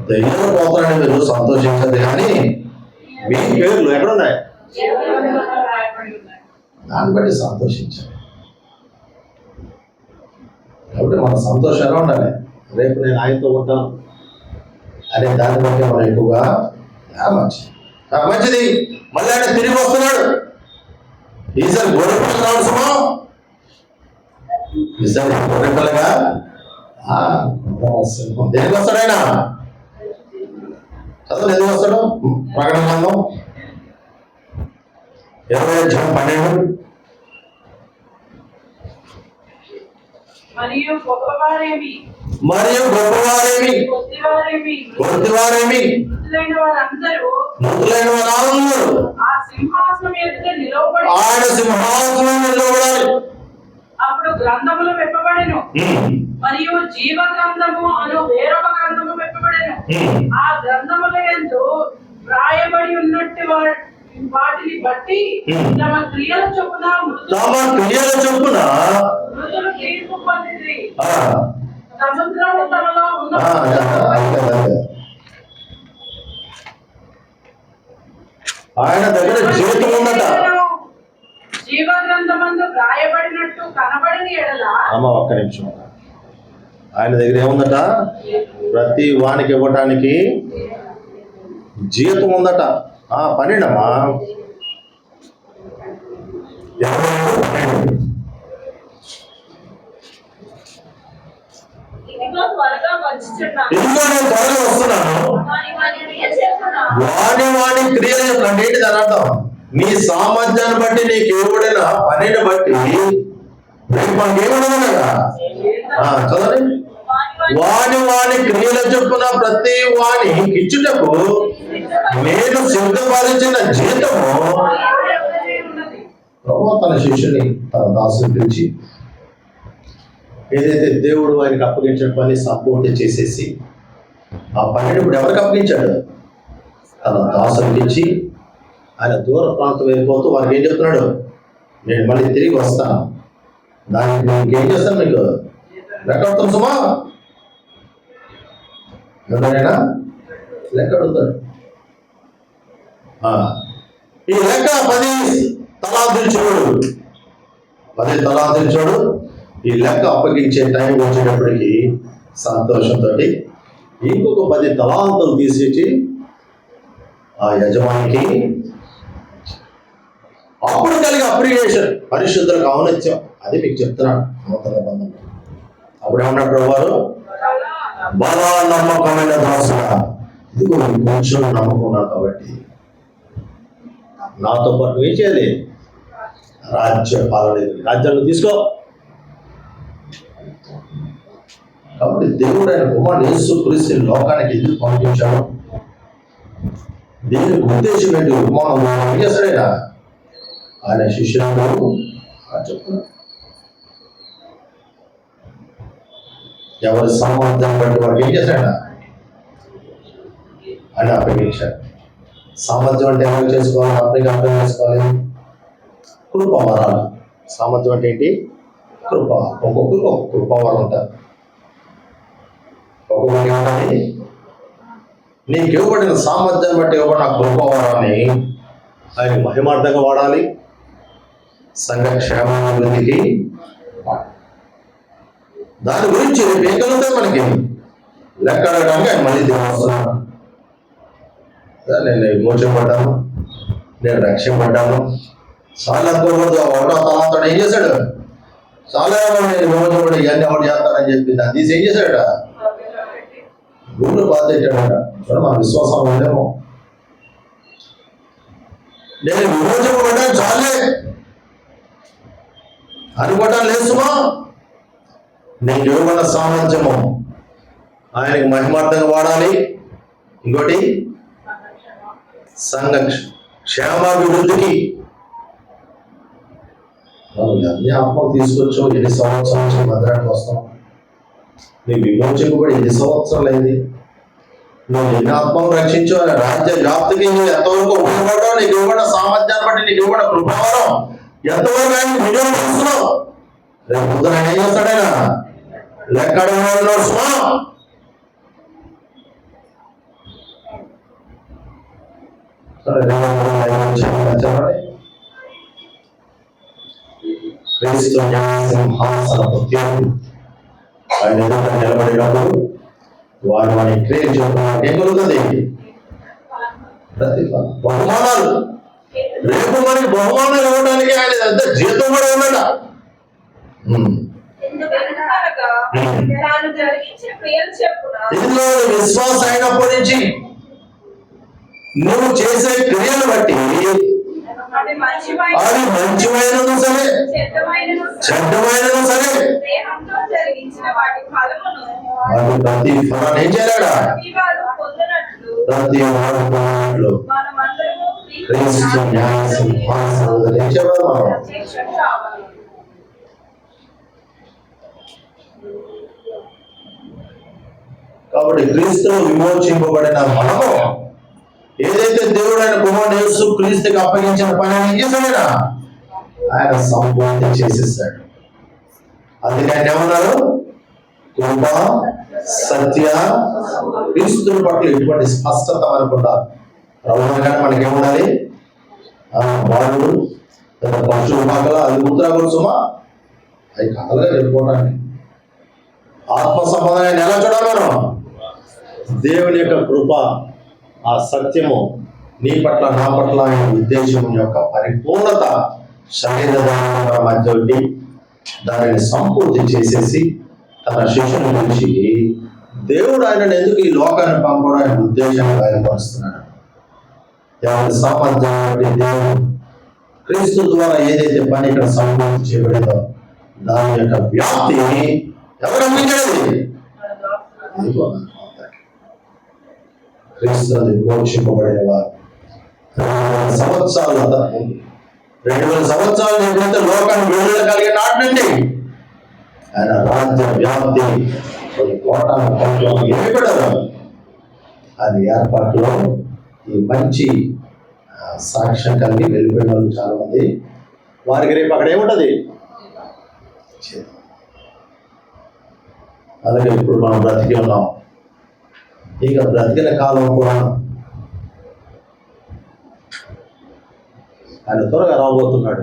దయ్యాలు పోతారని మీరు సంతోషించదు, కానీ మీ పేర్లు ఎక్కడున్నాయి? దాన్ని బట్టి సంతోషించాలి. కాబట్టి మన సంతోషం ఎలా ఉండాలి? రేపు నేను ఆయనతో ఉంటాను అనే దాన్ని బట్టి మనం ఎక్కువగా మంచిది. మళ్ళీ ఆయన తిరిగి వస్తున్నాడు. ఈసారి గొర్రెపిల్లగా అవసరమా? ఈసారి గొర్రెపిల్లగా దేనికి వస్తాడు ఆయన? చదువు ఎందుకు వస్తాడు? ప్రకటన గ్రంథం 20:12. మరియు గొప్పవారేమి కొద్దివారేమి మృతులైన వారందరూ ఆ సింహాసనం ఎదుట నిలవబడి ఆయన సింహాసనం నిలబడాలి. అప్పుడు గ్రంథములు విప్పబడెను, మరియు జీవ గ్రంథము అను వేరొక గ్రంథము విప్పబడెను. ఆ గ్రంథముల యందు వ్రాయబడి ఉన్నట్టు వాటిని బట్టి తమ క్రియల చొప్పున మృతులు తీర్పు పొందిరి. సముద్రము తమలో ఉన్న ఆయన దగ్గర జీవితం ఉందట. జీవ గ్రంథమందు వ్రాయబడినట్టు కనబడిన ఎడల అమ్మ ఒక్క నిమిషం. ఆయన దగ్గర ఏముందట? ప్రతి వానికి ఇవ్వటానికి జీతం ఉందట. పన్నెండమ్మా, ఇదిగో త్వరగా వచ్చుచున్నాను. వస్తున్నాను. వాడి క్రియలు చెప్తున్నాను. ఏంటి దాని అర్థం? నీ సామర్థ్యాన్ని బట్టి నీకు ఇవ్వబడిన పనిని బట్టి మనకి ఏమన్నా కదా చదవండి. వాడి క్రియల చొప్పున ప్రతి వాని ఇచ్చుటకు నేను సిద్ధపరిచిన జీతము ప్రభు తన శిష్యుని తన దాసుని పిలిచి ఏదైతే దేవుడు ఆయనకు అప్పగించిన పని సంపూర్తి చేసేసి ఆ పనిని ఇప్పుడు ఎవరికి అప్పగించాడు? తన దాసునికి ఇచ్చి ఆయన దూర ప్రాంతం వెళ్ళిపోతూ వారికి ఏం చెప్తున్నాడు? నేను మళ్ళీ తిరిగి వస్తాను, దానికి ఇంకేం చేస్తాను? మీకు లెక్క అడుగుతాను సుమా, ఎవరైనా లెక్క అడుగుతాడు. ఈ లెక్క 10 తలాంతులు ఈ లెక్క అప్పగించే టైం వచ్చేటప్పటికి సంతోషంతో ఇంకొక 10 తలాంతులు తీసేసి ఆ యజమానికి అప్పుడు కలిగే అప్రియేషన్, పరిశుద్ధులకు ఔన్నత్యం. అది మీకు చెప్తున్నాను నూతన బంధంలో. అప్పుడు ఏమన్నాడు వారు? బాగా నమ్మకమైన దాసుడా, ఇదిగో కొంచెం నమ్మకున్నావు కాబట్టి నాతో పాటు ఏం చేయాలి? రాజ్య పాలన, రాజ్యాన్ని తీసుకో. కాబట్టి దేవుడు ఆయన కుమారుడు యేసుక్రీస్తు లోకానికి ఎందుకు పంపించాడు? దీనికి ఉద్దేశం ఏంటి? ఉపమానం ఏం చేస్తాడైనా ఆయన శిష్యులకు చెప్తున్నాడు. ఎవరి సామర్థ్యం బట్టి వాడు ఏం చేశాడు అని అప్పగించాడు. సామర్థ్యం అంటే ఎవరు చేసుకోవాలి? అర్థం చేసుకోవాలి. కృపావరాలు. సామర్థ్యం అంటే ఏంటి? కృప. ఒక్కొక్కరికి ఒక కృపావరం ఉంటారు. ఒక్కొక్కరికి నీకు ఇవ్వబడిన సామర్థ్యం బట్టి ఇవ్వబడిన కృపావరాన్ని ఆయన మహిమార్థంగా వాడాలి. సంఘ క్షేమాభివృద్ధికి దాని గురించి ఏం కలుగుతాయి మనకి లెక్క అడగడానికి ఆయన మళ్ళీ దిగొస్తున్నాడు. నేను విమోచపడ్డాను, నేను రక్షింపడ్డాను. చాలా కోరుకోదు ఒకటో తలాంతో ఏం చేశాడు? చాలా నేను విమోచపడి ఇవన్నీ ఎవరు చేస్తానని చెప్పి దాన్ని తీసి ఏం చేశాడ? గుండె బాధ పెట్టాడట. మన విశ్వాసం ఉందేమో. నేను విమోచపడ్డాను చాలే అనుకోవటం లేసుమా. నీకు ఇవ్వబడిన సామర్థ్యము ఆయనకి మహిమార్థంగా వాడాలి. ఇంకోటి సంఘ క్షేమాభివృద్ధికి. మనం ఎన్ని ఆత్మలు తీసుకొచ్చు, ఎన్ని సంవత్సరాల నుంచి భద్రానికి వస్తాం. నీ విమోచకుబడి ఎన్ని సంవత్సరాలు అయింది? నువ్వు ఎన్ని ఆత్మలు రక్షించు ఆయన రాజ్య వ్యాప్తికి ఎంతవరకు ఉపయోగపడవు? నీకు ఇవ్వబడిన సామర్థ్యాన్ని బట్టి నీకు ఇవ్వబడిన కృపావరం ఎంతవరకు ఆయన వినియోగిస్తున్నావు? రేపు పొద్దున ఏం చేస్తాడైనా లెక్కడ క్రీస్తు సింహాసనపు తీర్పు ఆయన ఎదుట నిలబడినప్పుడు వారి క్రియ చేయడానికి ఏం కలుగుతుంది? బహుమానాలు. రేపు మనకి బహుమానాలు ఇవ్వడానికి ఆయన ఎంత జీతం కూడా ఉన్నట. ఇందులో విశ్వాస అయినప్పటి నుంచి నువ్వు చేసే క్రియను బట్టి అది మంచిమైనను సరే చెడ్డమైనను సరే అది ప్రతి ఫలాన్ని ఏం చేయలేడా? ప్రతి వాడు పొందినట్లు క్రీస్తు న్యాయ సింహాసనం ఏం చేయాలి మనం? కాబట్టి క్రీస్తులో విమోచింపబడిన మనము ఏదైతే దేవుడు ఆయన కుమారుడు యేసు క్రీస్తుకి అప్పగించిన పని ఏం చేశాడా? ఆయన సంపూర్తి చేసేసాడు. అందుకే ఆయన ఏమన్నారు? కృప సత్య క్రీస్తుని పట్ల ఎటువంటి స్పష్టత అనుకుంటారు. ప్రభుత్వం మనకేముండాలి? వాడు పశువు పాకల అది ఉత్తరాకులు సుమా అవి కథలుగా వెళ్ళిపోవడానికి ఆత్మ సంబంధాన్ని ఎలా చూడాలి మనం? దేవుని యొక్క కృప, ఆ సత్యము నీ పట్ల నా పట్ల ఆయన ఉద్దేశం యొక్క పరిపూర్ణత శరీర మధ్య ఉండి దానిని సంపూర్తి చేసేసి తన శిష్యుని గురించి దేవుడు ఆయనను ఎందుకు ఈ లోకాన్ని పంపడం ఆయన ఉద్దేశాన్ని బయలుపరుస్తున్నాడు. ఎవరి సామర్థ్యం బట్టి దేవుడు క్రీస్తు ద్వారా ఏదైతే పని ఇక్కడ సంపూర్తి చేయబడిందో దాని యొక్క వ్యాప్తి ఎవరు అందించలేదు? క్రీస్తు విమోచింపబడిన వారు 2000 సంవత్సరాలు 2000 సంవత్సరాలు ఎప్పుడైతే లోకాన్ని విడుదల కలిగిన నాటి నుండి ఆయన రాజ్య వ్యాప్తి కొన్ని కోటాను పంటలు ఏర్పడదు. అది ఏర్పాటులో ఈ మంచి సాక్ష్యం కలిగి వెళ్ళిపోయిన వాళ్ళు చాలా మంది. వారికి రేపు అక్కడ ఏముంటది? అలాగే ఇప్పుడు మనం బ్రతికి ఉన్నాం. ఇక బ్రతికిన కాలం కూడా ఆయన త్వరగా రాబోతున్నాడు.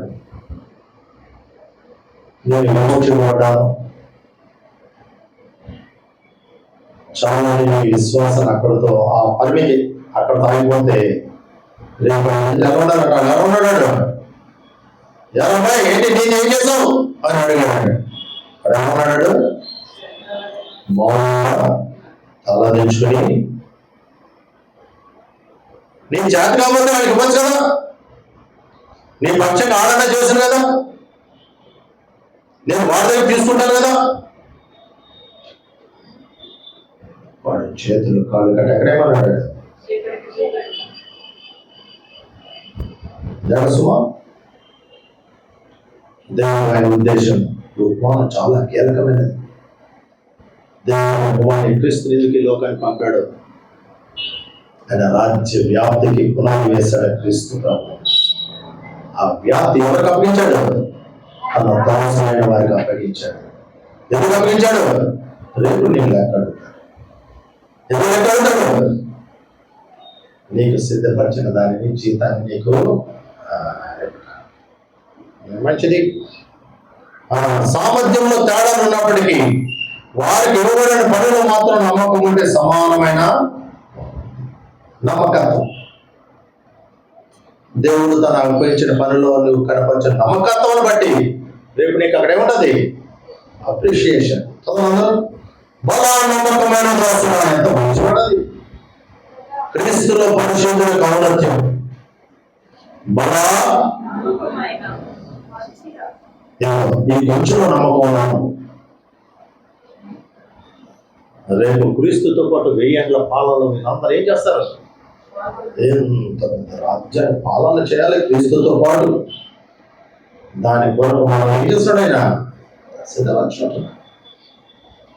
నేను విమోచింపబడ్డాను. చాలా మంది విశ్వాసం అక్కడితో ఆ పరిమితి అక్కడ ఆగిపోతే రేపు ఎవరున్నాడు? ఎవరమ్మా ఏంటి నేను ఏం చేసావు అని అడిగాడు. అక్కడ ఏమన్నాడు? మౌనంగా తల దించుకొని నీ జాతి కాబట్టి వాళ్ళకి ఇవ్వచ్చు కదా, నీ పక్షంగా ఆదరణ చేసిన కదా, నేను వాడి దగ్గర తీసుకుంటాను కదా, వాడు చేతులు కాళ్ళు కట్టి ఎక్కడేమన్నాడు సుమా. దేవుని ఆయన ఉద్దేశం ఉపమానం చాలా కీలకమైనది. దేవుని ఉపమానం క్రీస్తు ఎందుకు ఈ లోకాన్ని పంపాడు? ఆయన రాజ్య వ్యాప్తికి పునాది వేశాడు క్రీస్తు ప్రభు. ఆ వ్యాప్తి ఎవరికి అప్పగించాడు? తన దాసమైన వారికి అప్పగించాడు. ఎందుకు అప్పగించాడు? రేపు నేను లేకాడు. ఎందుకు లేకాడు? నీకు సిద్ధపరిచిన దానిని జీతాన్ని నీకు మంచిది. సామర్థ్యంలో తేడా ఉన్నప్పటికీ వారికి ఇవ్వబడిన పనులు మాత్రం నమ్మకం ఉంటే సమానమైన నమ్మకత్వం. దేవుడు తను అప్పగించిన పనిలో నువ్వు కనపరిచిన నమ్మకత్వాన్ని బట్టి రేపు నీకు అక్కడ ఏముంటది? అప్రిషియేషన్. అందరూ బలా నమ్మకమైన దాసుడు ఎంత మంచివాడది. క్రీస్తులో పరిశుద్ధుల ఔన్నత్యం బలా ఈ కొంచెంలో నమ్మకం ఉన్నాను. రేపు క్రీస్తుతో పాటు 1000 ఏళ్ల పాలనలో మీరందరూ ఏం చేస్తారు? రాజ్యాన్ని పాలన చేయాలి క్రీస్తుతో పాటు. దాని కొరకు మనం ఏం చేస్తాడు? ఆయన సిద్ధపరచుకుంటున్నాడు.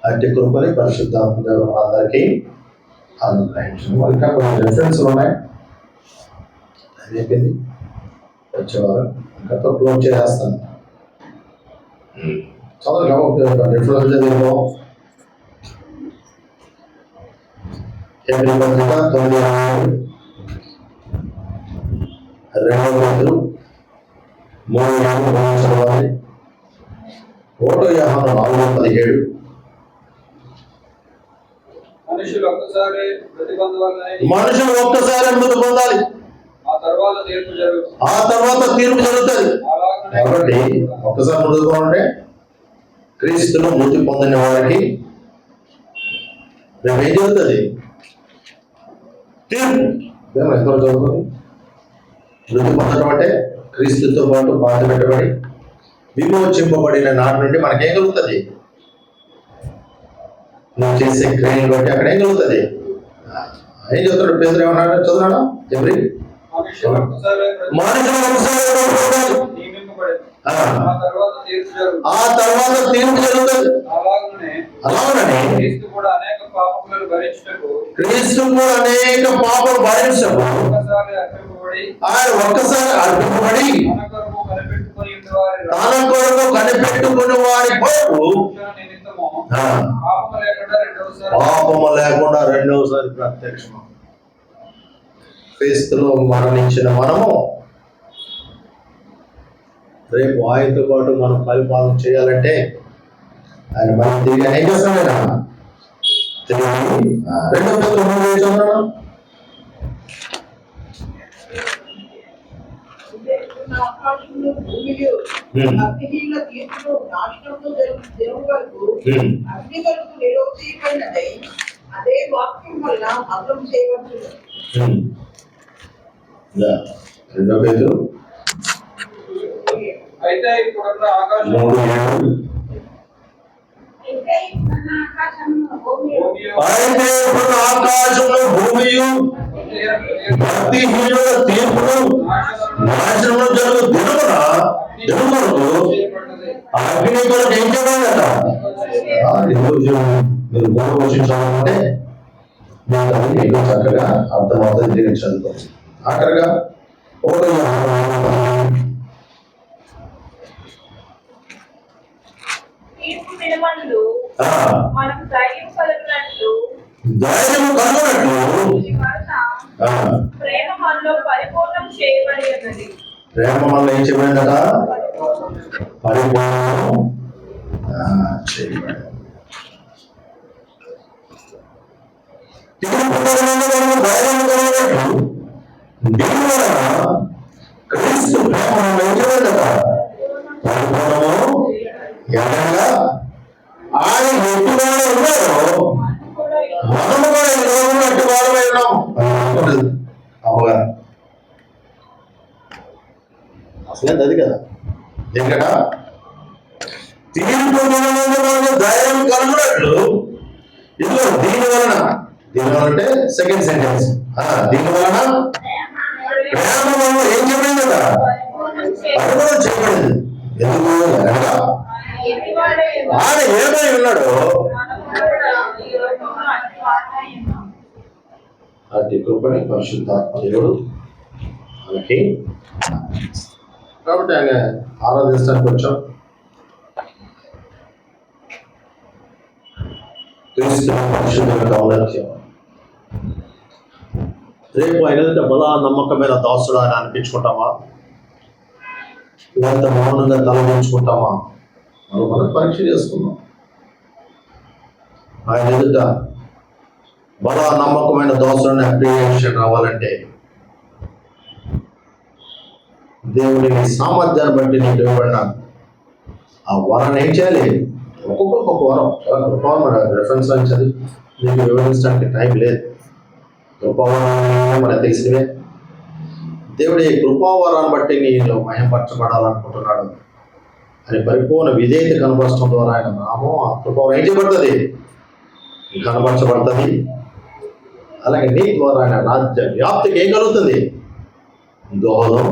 అట్టి కృపని పరిశుద్ధాత్మ దేవుడు అందరికీ అనుగ్రహించండి. ఇంకా కొన్ని రెఫరెన్స్లు ఉన్నాయి. అది అయిపోయింది. వచ్చేవారు ఇంకా క్లోజ్ చేసేస్తాను. చదవండి రెఫరెన్స్ చదివాము. ఏప్రిల్ 9 2 3 చదవాలి. ఒకటో యోహాను 4:17 మనుషులు ఒక్కసారి మృతి పొందాలి. ఆ తర్వాత తీర్పు జరుగుతుంది. కాబట్టి ఒక్కసారి మృతి పొందంటే క్రీస్తులో మృతి పొందిన వారికి రేపు ఏం జరుగుతుంది? తీర్పు. ఎంతో చదువుతుంది. మృతి పొందడం అంటే క్రీస్తుతో పాటు బాధ పెట్టబడి విమోచింపబడిన నాటి నుండి మనకేం కలుగుతుంది? నువ్వు చేసే క్రియను బట్టి అక్కడ ఏం కలుగుతుంది? ఏం చదువుతాడు? పేదలు ఏమన్నాడు? చదువున్నాడా? ఎవరి ఆ తర్వాత తీర్పు జరుగుతుంది. అలాగనే క్రీస్తు కూడా అనేక పాపములు భరించటకు ఆయన ఒక్కసారి అర్పింపబడి తన కొరకు కనిపెట్టుకుని వారి కొరకు పాపము లేకుండా రెండవసారి ప్రత్యక్షం. క్రీస్తులో మరణించిన మనము రేపు ఆయనతో పాటు మనం పరిపాలన చేయాలంటే ఆయన మనం తిరిగి ఏం చేస్తాం? తిరిగి 2 Petrus 3 ఆకాశంలో భూమిలో అగ్నిహీన తీర్పును నాశనంలో దేవుని వరకు అగ్ని వరకు నిరోధీయమైనదై అదే వాక్యం వల్ల భద్రం చేయవచ్చు. 2 Petrus అయితే ఇప్పుడున్న ఆకాశంలో భూమియు భక్తిహీనుల తీర్పును నాశనంలో జరుగు దినమునకు అగ్ని కొరకు ఏం చేయాలట? మీరు గోడ పోషించాలంటే మీకు చక్కగా అర్థమవుతుంది. తిరిగి చదువుకోవచ్చు. ఆఖరిగా ధైర్యం కలుగునట్లు ప్రేమ మనలో పరిపూర్ణం చేయబడి ఉన్నది. ప్రేమ మనలో ఏం చేయబడిందట? పరిపూర్ణం చేయబడి. దీని వలన క్రీస్తు ప్రేమ మనలో ఏం చేయబడిందట? పరిపూర్ణము ఎలాగా ఆయన ఎట్టుగా ఉన్నారో మనము కూడా ఈ రోజు అట్టి వారమై ఉన్నాం. అమ్మగా అసలేదు అది కదా. ఎక్కడ తీర్పు ధైర్యం కలుగునట్లు ఇదిగో దీని వలన అంటే సెకండ్ సెంటెన్స్. దీని వలన ప్రేమ వలన ఏం చెప్పండి కదా పరిపూర్ణం చేయబడింది. ఎందుకు అనగా ఆయన ఏమై ఉన్నాడో అతి కృపని పరిశుద్ధాత్మ దేవుడు మనకి. కాబట్టి ఆయన ఆరాధించడానికి వచ్చాం. క్రీస్తు పరిశుద్ధమైన ఔన్నత్యం. రేపు ఆయన బలా నమ్మకమైన దాసుడు ఆయన అనిపించుకుంటామా, లేకపోతే మౌనంగా తలదించుకుంటామా, మనం పరీక్ష చేసుకుందాం. ఆయన ఎదుట బలా నమ్మకమైన దాసులని అప్రిషియేషన్ రావాలంటే దేవుని సామర్థ్యాన్ని బట్టి నీకు ఇవ్వబడిన ఆ వరాన్ని ఏం చేయాలి? ఒక్కొక్కరికి ఒక వరం. చాలా కృపావరం రెఫరెన్స్ అంచది మీకు వివరించడానికి టైం లేదు. కృపావరం మనకు తెలిసినవే. దేవుడు ఈ కృపావరాన్ని బట్టి నేను మహిమపరచబడాలనుకుంటున్నాడు అని పరిపూర్ణ విధేయత కనపరచడం ద్వారా ఆయన నామం ఆ కృపావరం ఏం చేయబడుతుంది? కనపరచబడుతుంది. అలాగే నీ ద్వారా ఆయన రాజ్య వ్యాప్తికి ఏం కలుగుతుంది? దోహదం